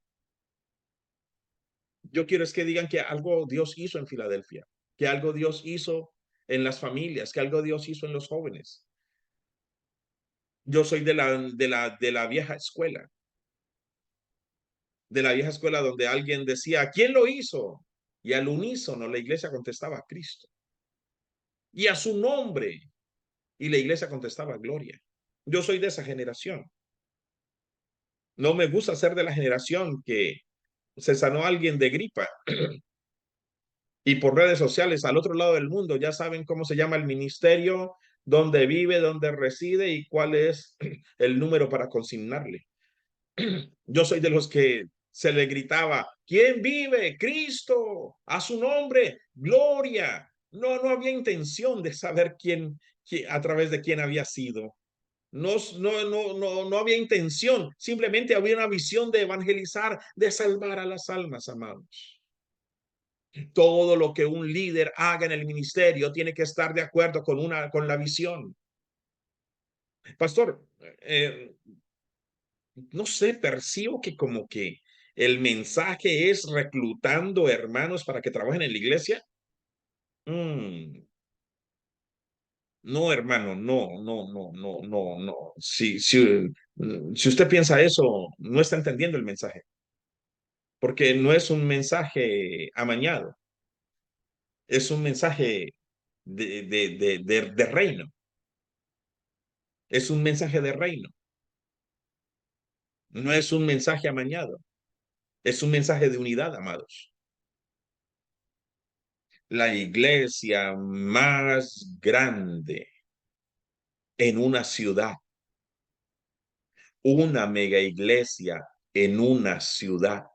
Yo quiero es que digan que algo Dios hizo en Filadelfia, que algo Dios hizo en las familias, que algo Dios hizo en los jóvenes. Yo soy de la vieja escuela, donde alguien decía, ¿quién lo hizo? Y al unísono la iglesia contestaba, Cristo. Y a su nombre, y la iglesia contestaba, gloria. Yo soy de esa generación. No me gusta ser de la generación que se sanó a alguien de gripa Y por redes sociales al otro lado del mundo ya saben cómo se llama el ministerio, dónde vive, dónde reside y cuál es el número para consignarle. Yo soy de los que se le gritaba, ¿quién vive? Cristo, a su nombre, gloria. No, no había intención de saber a través de quién había sido. No, no había intención, simplemente había una visión de evangelizar, de salvar a las almas, amados. Todo lo que un líder haga en el ministerio tiene que estar de acuerdo con la visión. Pastor, no sé, percibo que como que el mensaje es reclutando hermanos para que trabajen en la iglesia. Mm, no, hermano, no. Si usted piensa eso, no está entendiendo el mensaje, porque no es un mensaje amañado, es un mensaje de reino, es un mensaje de reino, no es un mensaje amañado, es un mensaje de unidad, amados. La iglesia más grande en una ciudad, una mega iglesia en una ciudad,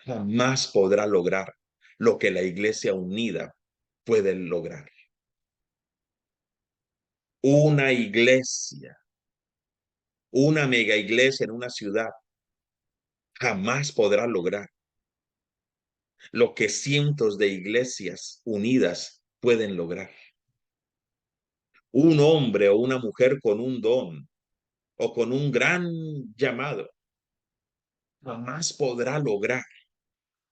jamás podrá lograr lo que la iglesia unida puede lograr. Una iglesia, una mega iglesia en una ciudad, jamás podrá lograr lo que cientos de iglesias unidas pueden lograr. Un hombre o una mujer con un don o con un gran llamado jamás podrá lograr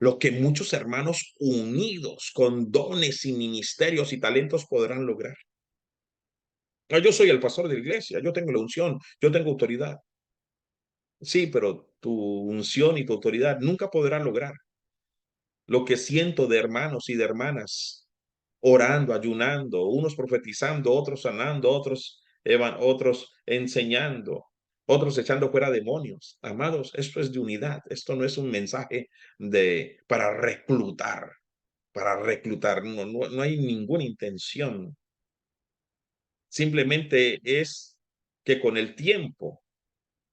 lo que muchos hermanos unidos con dones y ministerios y talentos podrán lograr. Yo soy el pastor de la iglesia, yo tengo la unción, yo tengo autoridad. Sí, pero tu unción y tu autoridad nunca podrán lograr lo que siento de hermanos y de hermanas orando, ayunando, unos profetizando, otros sanando, otros enseñando, otros echando fuera demonios. Amados, esto es de unidad. Esto no es un mensaje para reclutar, no hay ninguna intención. Simplemente es que con el tiempo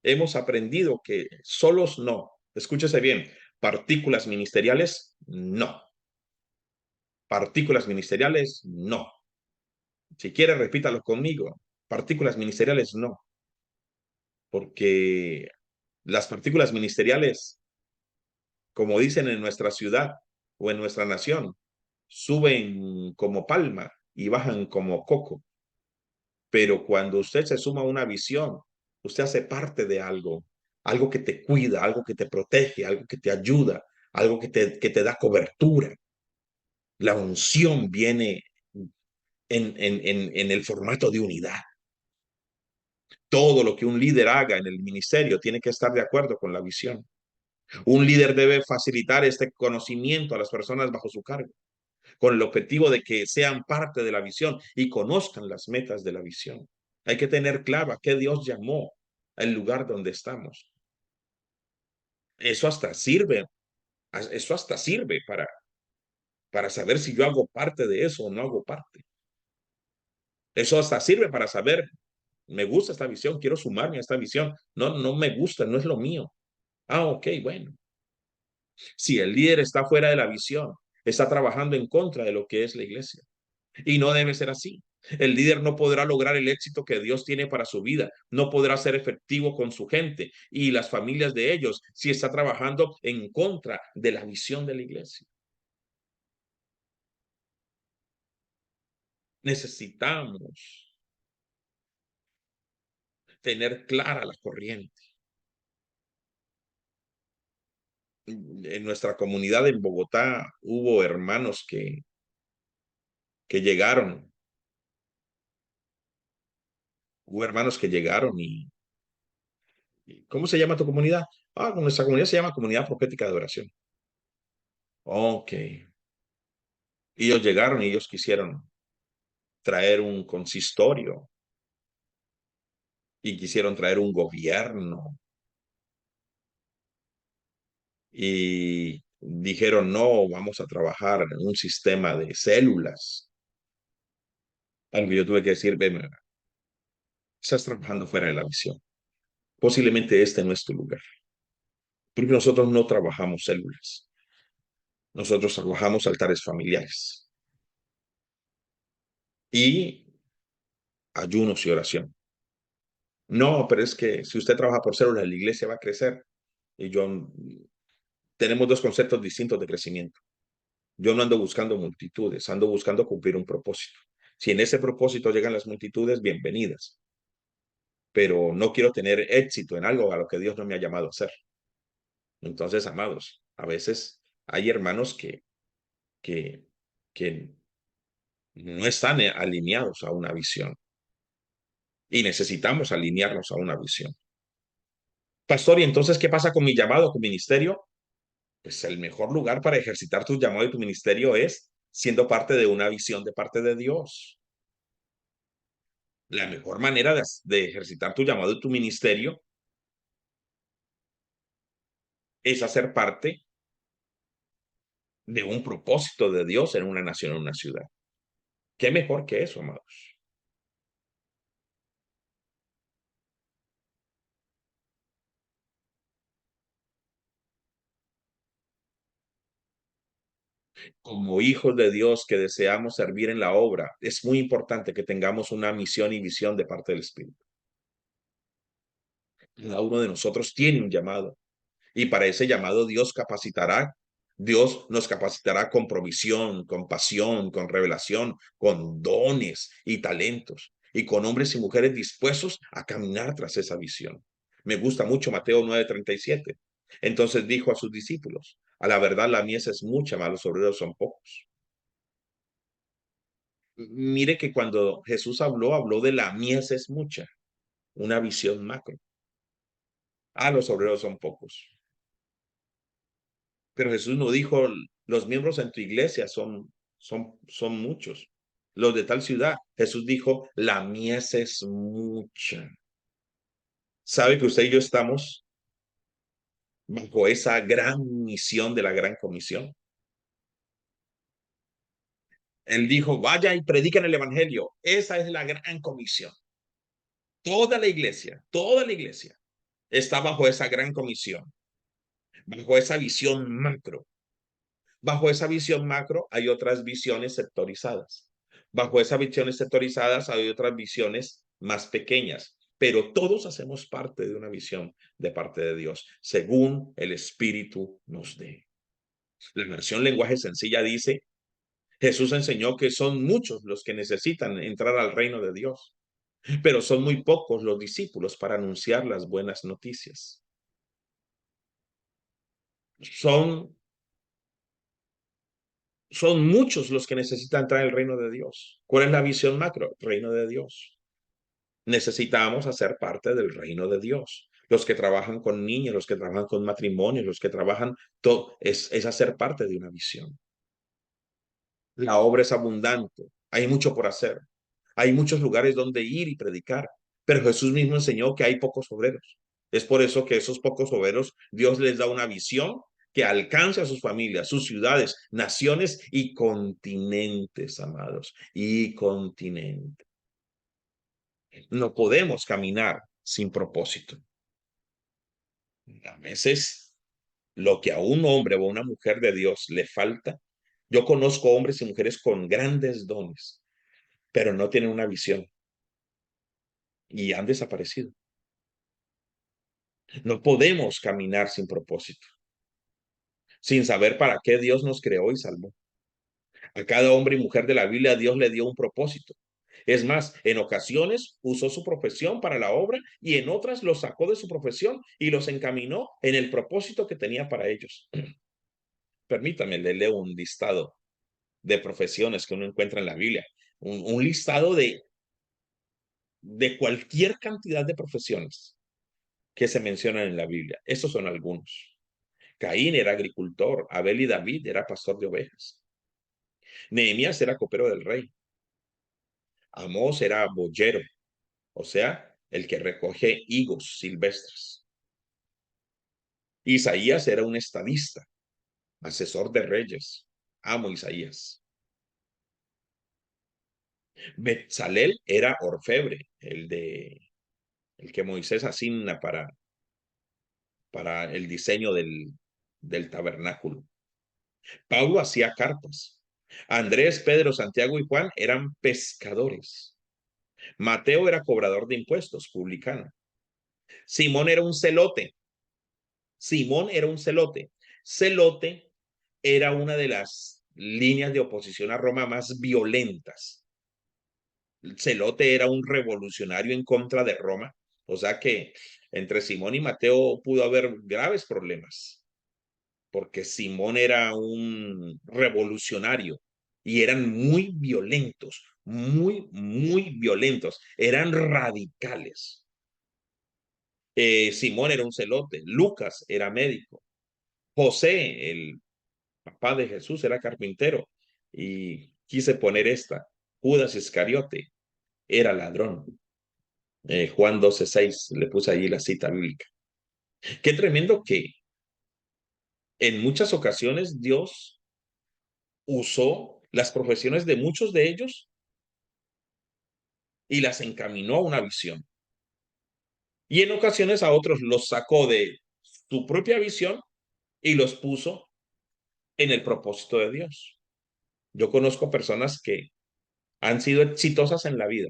hemos aprendido que solos no. Escúchese bien, partículas ministeriales, no. Partículas ministeriales, no. Si quiere, repítalo conmigo. Partículas ministeriales, no. Porque las partículas ministeriales, como dicen en nuestra ciudad o en nuestra nación, suben como palma y bajan como coco. Pero cuando usted se suma a una visión, usted hace parte de algo, algo que te cuida, algo que te protege, algo que te ayuda, algo que te da cobertura. La unción viene en el formato de unidad. Todo lo que un líder haga en el ministerio tiene que estar de acuerdo con la visión. Un líder debe facilitar este conocimiento a las personas bajo su cargo, con el objetivo de que sean parte de la visión y conozcan las metas de la visión. Hay que tener claro a qué Dios llamó al lugar donde estamos. Eso hasta sirve, eso hasta sirve para saber si yo hago parte de eso o no hago parte. Eso hasta sirve para saber, me gusta esta visión, quiero sumarme a esta visión. No, no me gusta, no es lo mío. Ah, ok, bueno. Si el líder está fuera de la visión, está trabajando en contra de lo que es la iglesia. Y no debe ser así. El líder no podrá lograr el éxito que Dios tiene para su vida, no podrá ser efectivo con su gente y las familias de ellos si está trabajando en contra de la visión de la iglesia. Necesitamos tener clara la corriente. En nuestra comunidad en Bogotá hubo hermanos que llegaron, hubo hermanos que llegaron ¿cómo se llama tu comunidad? Ah, nuestra comunidad se llama Comunidad Profética de Oración. Ok. Y ellos llegaron y ellos quisieron traer un consistorio y quisieron traer un gobierno y Dijeron, no, vamos a trabajar en un sistema de células. Algo que yo tuve que decir, ven, estás trabajando fuera de la visión. Posiblemente este no es tu lugar. Porque nosotros no trabajamos células. Nosotros trabajamos altares familiares y ayunos y oración. No, pero es que si usted trabaja por células, la iglesia va a crecer. Y yo, tenemos dos conceptos distintos de crecimiento. Yo no ando buscando multitudes, ando buscando cumplir un propósito. Si en ese propósito llegan las multitudes, bienvenidas. Pero no quiero tener éxito en algo a lo que Dios no me ha llamado a hacer. Entonces, amados, a veces hay hermanos que, que no están alineados a una visión y necesitamos alinearnos a una visión. Pastor, ¿y entonces qué pasa con mi llamado, con mi ministerio? Pues el mejor lugar para ejercitar tu llamado y tu ministerio es siendo parte de una visión de parte de Dios. La mejor manera de ejercitar tu llamado y tu ministerio es hacer parte de un propósito de Dios en una nación, en una ciudad. ¿Qué mejor que eso, amados? Como hijos de Dios que deseamos servir en la obra, es muy importante que tengamos una misión y visión de parte del Espíritu. Cada uno de nosotros tiene un llamado y para ese llamado Dios capacitará. Dios nos capacitará con provisión, con pasión, con revelación, con dones y talentos y con hombres y mujeres dispuestos a caminar tras esa visión. Me gusta mucho Mateo 9:37. Entonces dijo a sus discípulos, a la verdad la mies es mucha, mas los obreros son pocos. Mire que cuando Jesús habló, habló de la mies es mucha, una visión macro. Ah, los obreros son pocos. Pero Jesús no dijo, los miembros en tu iglesia son muchos. Los de tal ciudad. Jesús dijo, la mies es mucha. ¿Sabe que usted y yo estamos bajo esa gran misión de la gran comisión? Él dijo, vaya y prediquen el evangelio. Esa es la gran comisión. Toda la iglesia está bajo esa gran comisión, bajo esa visión macro. Bajo esa visión macro hay otras visiones sectorizadas. Bajo esas visiones sectorizadas hay otras visiones más pequeñas, pero todos hacemos parte de una visión de parte de Dios, según el Espíritu nos dé. La versión lenguaje sencilla dice, Jesús enseñó que son muchos los que necesitan entrar al reino de Dios, pero son muy pocos los discípulos para anunciar las buenas noticias. Son Son muchos los que necesitan entrar al reino de Dios. ¿Cuál es la visión macro? Reino de Dios. Necesitamos hacer parte del reino de Dios. Los que trabajan con niños, los que trabajan con matrimonios, los que trabajan, todo, es hacer parte de una visión. La obra es abundante, hay mucho por hacer, hay muchos lugares donde ir y predicar, pero Jesús mismo enseñó que hay pocos obreros. Es por eso que esos pocos obreros, Dios les da una visión que alcance a sus familias, sus ciudades, naciones y continentes, amados, y continentes. No podemos caminar sin propósito. A veces lo que a un hombre o a una mujer de Dios le falta, yo conozco hombres y mujeres con grandes dones, pero no tienen una visión y han desaparecido. No podemos caminar sin propósito, sin saber para qué Dios nos creó y salvó. A cada hombre y mujer de la Biblia Dios le dio un propósito. Es más, en ocasiones usó su profesión para la obra y en otras los sacó de su profesión y los encaminó en el propósito que tenía para ellos. Permítame, le leo un listado de profesiones que uno encuentra en la Biblia. Un listado de cualquier cantidad de profesiones que se mencionan en la Biblia. Estos son algunos. Caín era agricultor, Abel y David era pastor de ovejas. Nehemías era copero del rey. Amós era boyero, o sea, el que recoge higos silvestres. Isaías era un estadista. asesor de reyes. Amo Isaías. Betzalel era orfebre, el que Moisés asigna para el diseño del tabernáculo. Pablo hacía carpas. Andrés, Pedro, Santiago y Juan eran pescadores. Mateo era cobrador de impuestos, publicano. Simón era un celote. Simón era un celote. Celote era una de las líneas de oposición a Roma más violentas. Celote era un revolucionario en contra de Roma. O sea que entre Simón y Mateo pudo haber graves problemas, porque Simón era un revolucionario y eran muy violentos, muy violentos, eran radicales. Simón era un celote, Lucas era médico, José, el papá de Jesús, era carpintero y quise poner esta, Judas Iscariote era ladrón. Juan 12:6, le puse allí la cita bíblica. Qué tremendo que en muchas ocasiones Dios usó las profesiones de muchos de ellos y las encaminó a una visión. Y en ocasiones a otros los sacó de su propia visión y los puso en el propósito de Dios. Yo conozco personas que han sido exitosas en la vida,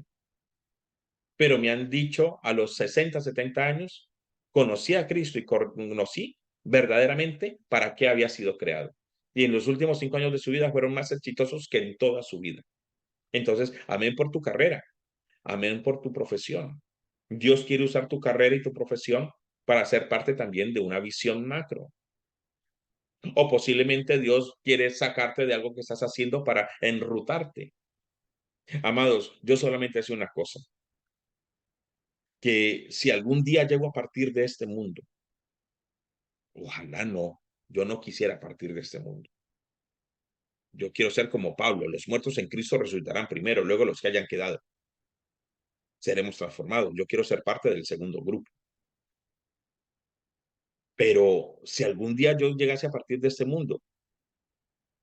pero me han dicho a los 60, 70 años, conocí a Cristo y conocí verdaderamente para qué había sido creado. Y en los últimos 5 años de su vida fueron más exitosos que en toda su vida. Entonces, amén por tu carrera, amén por tu profesión. Dios quiere usar tu carrera y tu profesión para ser parte también de una visión macro. O posiblemente Dios quiere sacarte de algo que estás haciendo para enrutarte. Amados, yo solamente sé una cosa, que si algún día llego a partir de este mundo, ojalá no, yo no quisiera partir de este mundo. Yo quiero ser como Pablo, los muertos en Cristo resucitarán primero, luego los que hayan quedado seremos transformados. Yo quiero ser parte del segundo grupo. Pero si algún día yo llegase a partir de este mundo,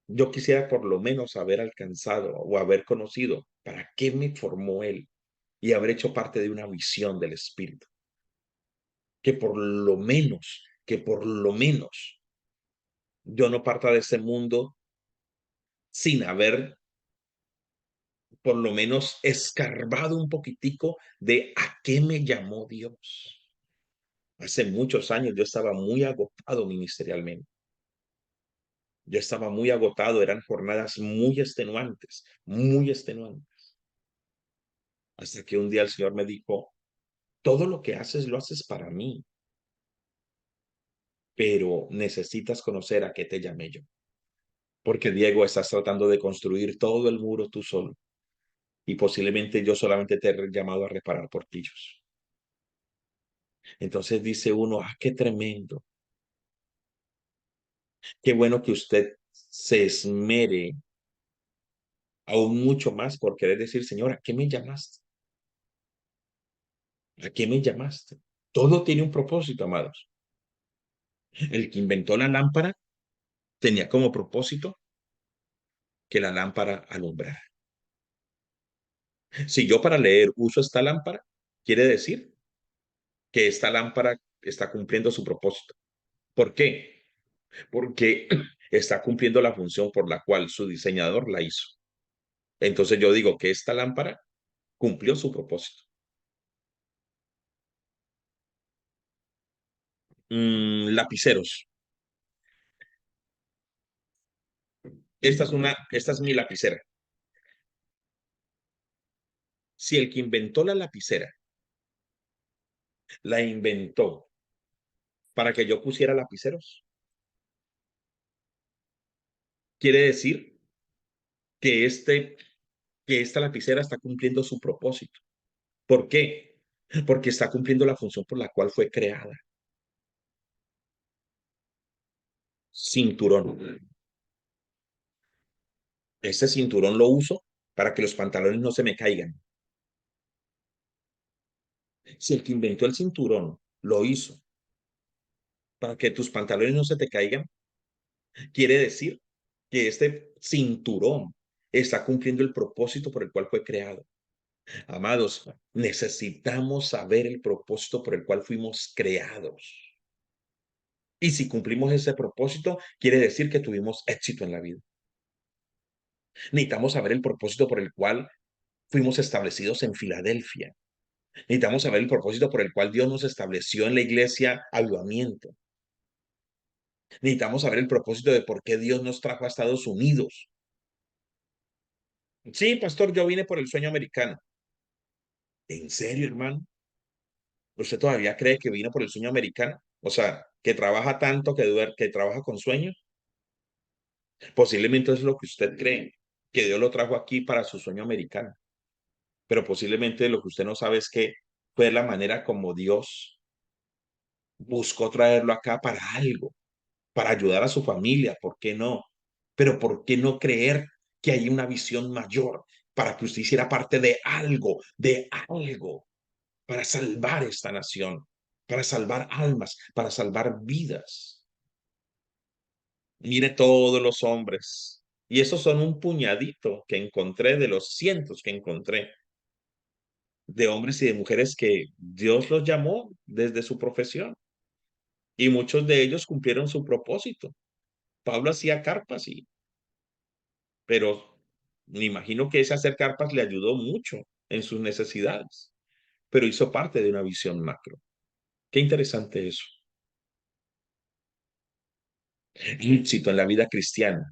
yo quisiera por lo menos haber alcanzado o haber conocido para qué me formó Él y haber hecho parte de una visión del Espíritu. Que por lo menos yo no parta de ese mundo sin haber por lo menos escarbado un poquitico de a qué me llamó Dios. Hace muchos años yo estaba muy agotado ministerialmente. Yo estaba muy agotado, eran jornadas muy extenuantes. Hasta que un día el Señor me dijo, todo lo que haces lo haces para mí, pero necesitas conocer a qué te llamé yo. Porque Diego, estás tratando de construir todo el muro tú solo. Y posiblemente yo solamente te he llamado a reparar portillos. Entonces dice uno, qué tremendo. Qué bueno que usted se esmere aún mucho más por querer decir, Señor, ¿a qué me llamaste? ¿A qué me llamaste? Todo tiene un propósito, amados. El que inventó la lámpara tenía como propósito que la lámpara alumbrara. Si yo para leer uso esta lámpara, quiere decir que esta lámpara está cumpliendo su propósito. ¿Por qué? Porque está cumpliendo la función por la cual su diseñador la hizo. Entonces yo digo que esta lámpara cumplió su propósito. Lapiceros. Esta es mi lapicera. Si el que inventó la lapicera la inventó para que yo pusiera lapiceros, quiere decir que, que esta lapicera está cumpliendo su propósito. ¿Por qué? Porque está cumpliendo la función por la cual fue creada. Cinturón. Ese cinturón lo uso para que los pantalones no se me caigan. Si el que inventó el cinturón lo hizo para que tus pantalones no se te caigan, Quiere decir que este cinturón está cumpliendo el propósito por el cual fue creado. Amados, necesitamos saber el propósito por el cual fuimos creados. Y si cumplimos ese propósito, quiere decir que tuvimos éxito en la vida. Necesitamos saber el propósito por el cual fuimos establecidos en Filadelfia. Necesitamos saber el propósito por el cual Dios nos estableció en la iglesia Avivamiento. Necesitamos saber el propósito de por qué Dios nos trajo a Estados Unidos. Sí, pastor, yo vine por el sueño americano. ¿En serio, hermano? ¿Usted todavía cree que vino por el sueño americano? O sea, que trabaja tanto, que trabaja con sueños. Posiblemente es lo que usted cree, que Dios lo trajo aquí para su sueño americano. Pero posiblemente lo que usted no sabe es que fue la manera como Dios buscó traerlo acá para algo, para ayudar a su familia, ¿por qué no? Pero ¿por qué no creer que hay una visión mayor para que usted hiciera parte de algo, para salvar esta nación, para salvar almas, para salvar vidas? Mire todos los hombres. Y esos son un puñadito que encontré de los cientos que encontré de hombres y de mujeres que Dios los llamó desde su profesión. Y muchos de ellos cumplieron su propósito. Pablo hacía carpas, pero me imagino que ese hacer carpas le ayudó mucho en sus necesidades, pero hizo parte de una visión macro. Qué interesante eso. El éxito en la vida cristiana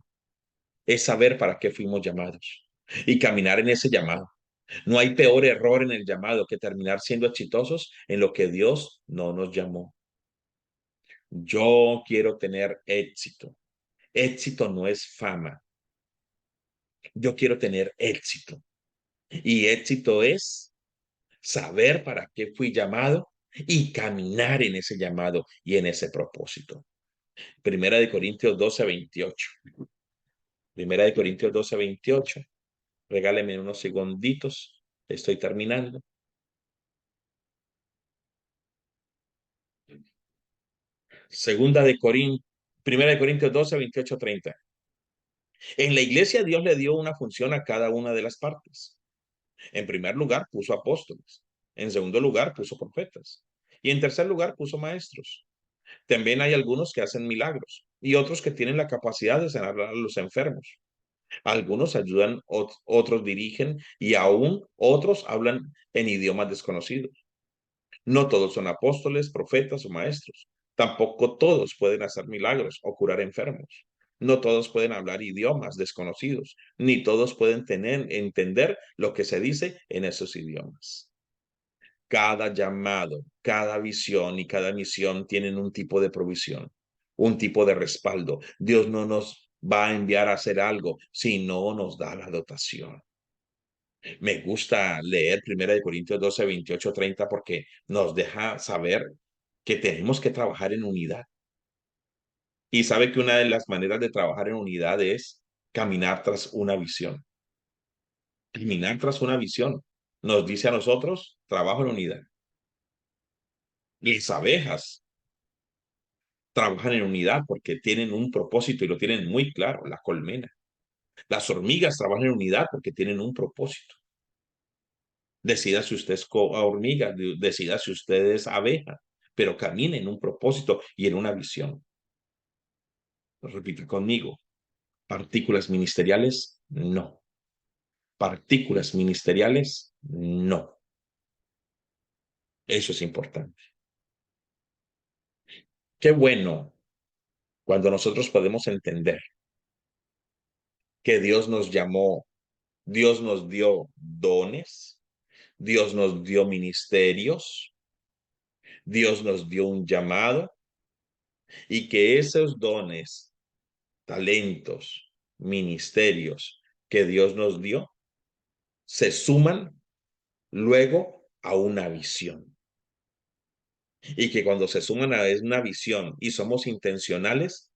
es saber para qué fuimos llamados y caminar en ese llamado. No hay peor error en el llamado que terminar siendo exitosos en lo que Dios no nos llamó. Yo quiero tener éxito. Éxito no es fama. Yo quiero tener éxito. Y éxito es saber para qué fui llamado y caminar en ese llamado y en ese propósito. Primera de Corintios 12:28. Primera de Corintios 12:28. Regáleme unos segunditos. Estoy terminando. Segunda de Corintios, Primera de Corintios 12:28-30. En la iglesia Dios le dio una función a cada una de las partes. En primer lugar puso apóstoles. En segundo lugar puso profetas. Y en tercer lugar puso maestros. También hay algunos que hacen milagros y otros que tienen la capacidad de sanar a los enfermos. Algunos ayudan, otros dirigen y aún otros hablan en idiomas desconocidos. No todos son apóstoles, profetas o maestros. Tampoco todos pueden hacer milagros o curar enfermos. No todos pueden hablar idiomas desconocidos, ni todos pueden entender lo que se dice en esos idiomas. Cada llamado, cada visión y cada misión tienen un tipo de provisión, un tipo de respaldo. Dios no nos va a enviar a hacer algo si no nos da la dotación. Me gusta leer 1 Corintios 12:28-30 porque nos deja saber que tenemos que trabajar en unidad. Y sabe que una de las maneras de trabajar en unidad es caminar tras una visión. Caminar tras una visión nos dice a nosotros, trabajo en unidad. Las abejas trabajan en unidad porque tienen un propósito y lo tienen muy claro, la colmena. Las hormigas trabajan en unidad porque tienen un propósito. Decida si usted es hormiga, decida si usted es abeja, pero camine en un propósito y en una visión. Repita conmigo, partículas ministeriales, no. Partículas ministeriales, no. Eso es importante. Qué bueno cuando nosotros podemos entender que Dios nos llamó, Dios nos dio dones, Dios nos dio ministerios, Dios nos dio un llamado y que esos dones, talentos, ministerios que Dios nos dio se suman luego a una visión. Y que cuando se suman a una visión y somos intencionales,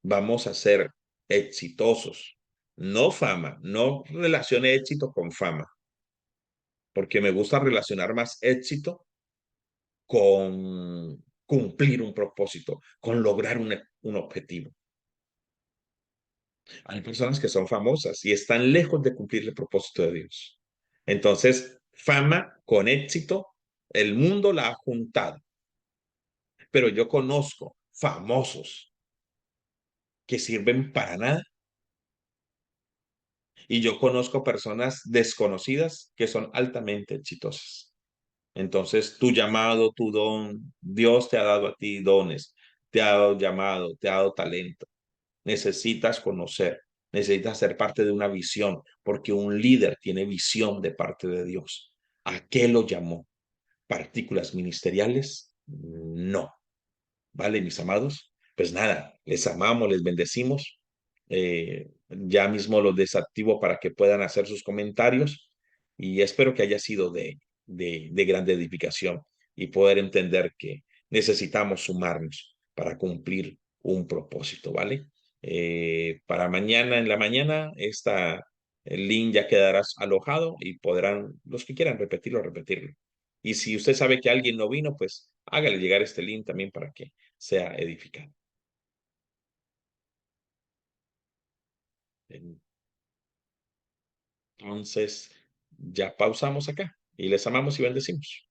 vamos a ser exitosos. No fama, no relacione éxito con fama, porque me gusta relacionar más éxito con cumplir un propósito, con lograr un objetivo. Hay personas que son famosas y están lejos de cumplir el propósito de Dios. Entonces, fama con éxito, el mundo la ha juntado, pero yo conozco famosos que sirven para nada y yo conozco personas desconocidas que son altamente exitosas. Entonces, tu llamado, tu don, Dios te ha dado a ti dones, te ha dado llamado, te ha dado talento. Necesitas conocer, necesitas ser parte de una visión, porque un líder tiene visión de parte de Dios. ¿A qué lo llamó? ¿Partículas ministeriales? No. ¿Vale, mis amados? Pues nada, les amamos, les bendecimos. Ya mismo los desactivo para que puedan hacer sus comentarios y espero que haya sido de gran edificación y poder entender que necesitamos sumarnos para cumplir un propósito, ¿vale? Para mañana en la mañana, el link ya quedará alojado y podrán, los que quieran repetirlo, repetirlo. Y si usted sabe que alguien no vino, pues hágale llegar este link también para que sea edificado. Entonces, ya pausamos acá y les amamos y bendecimos.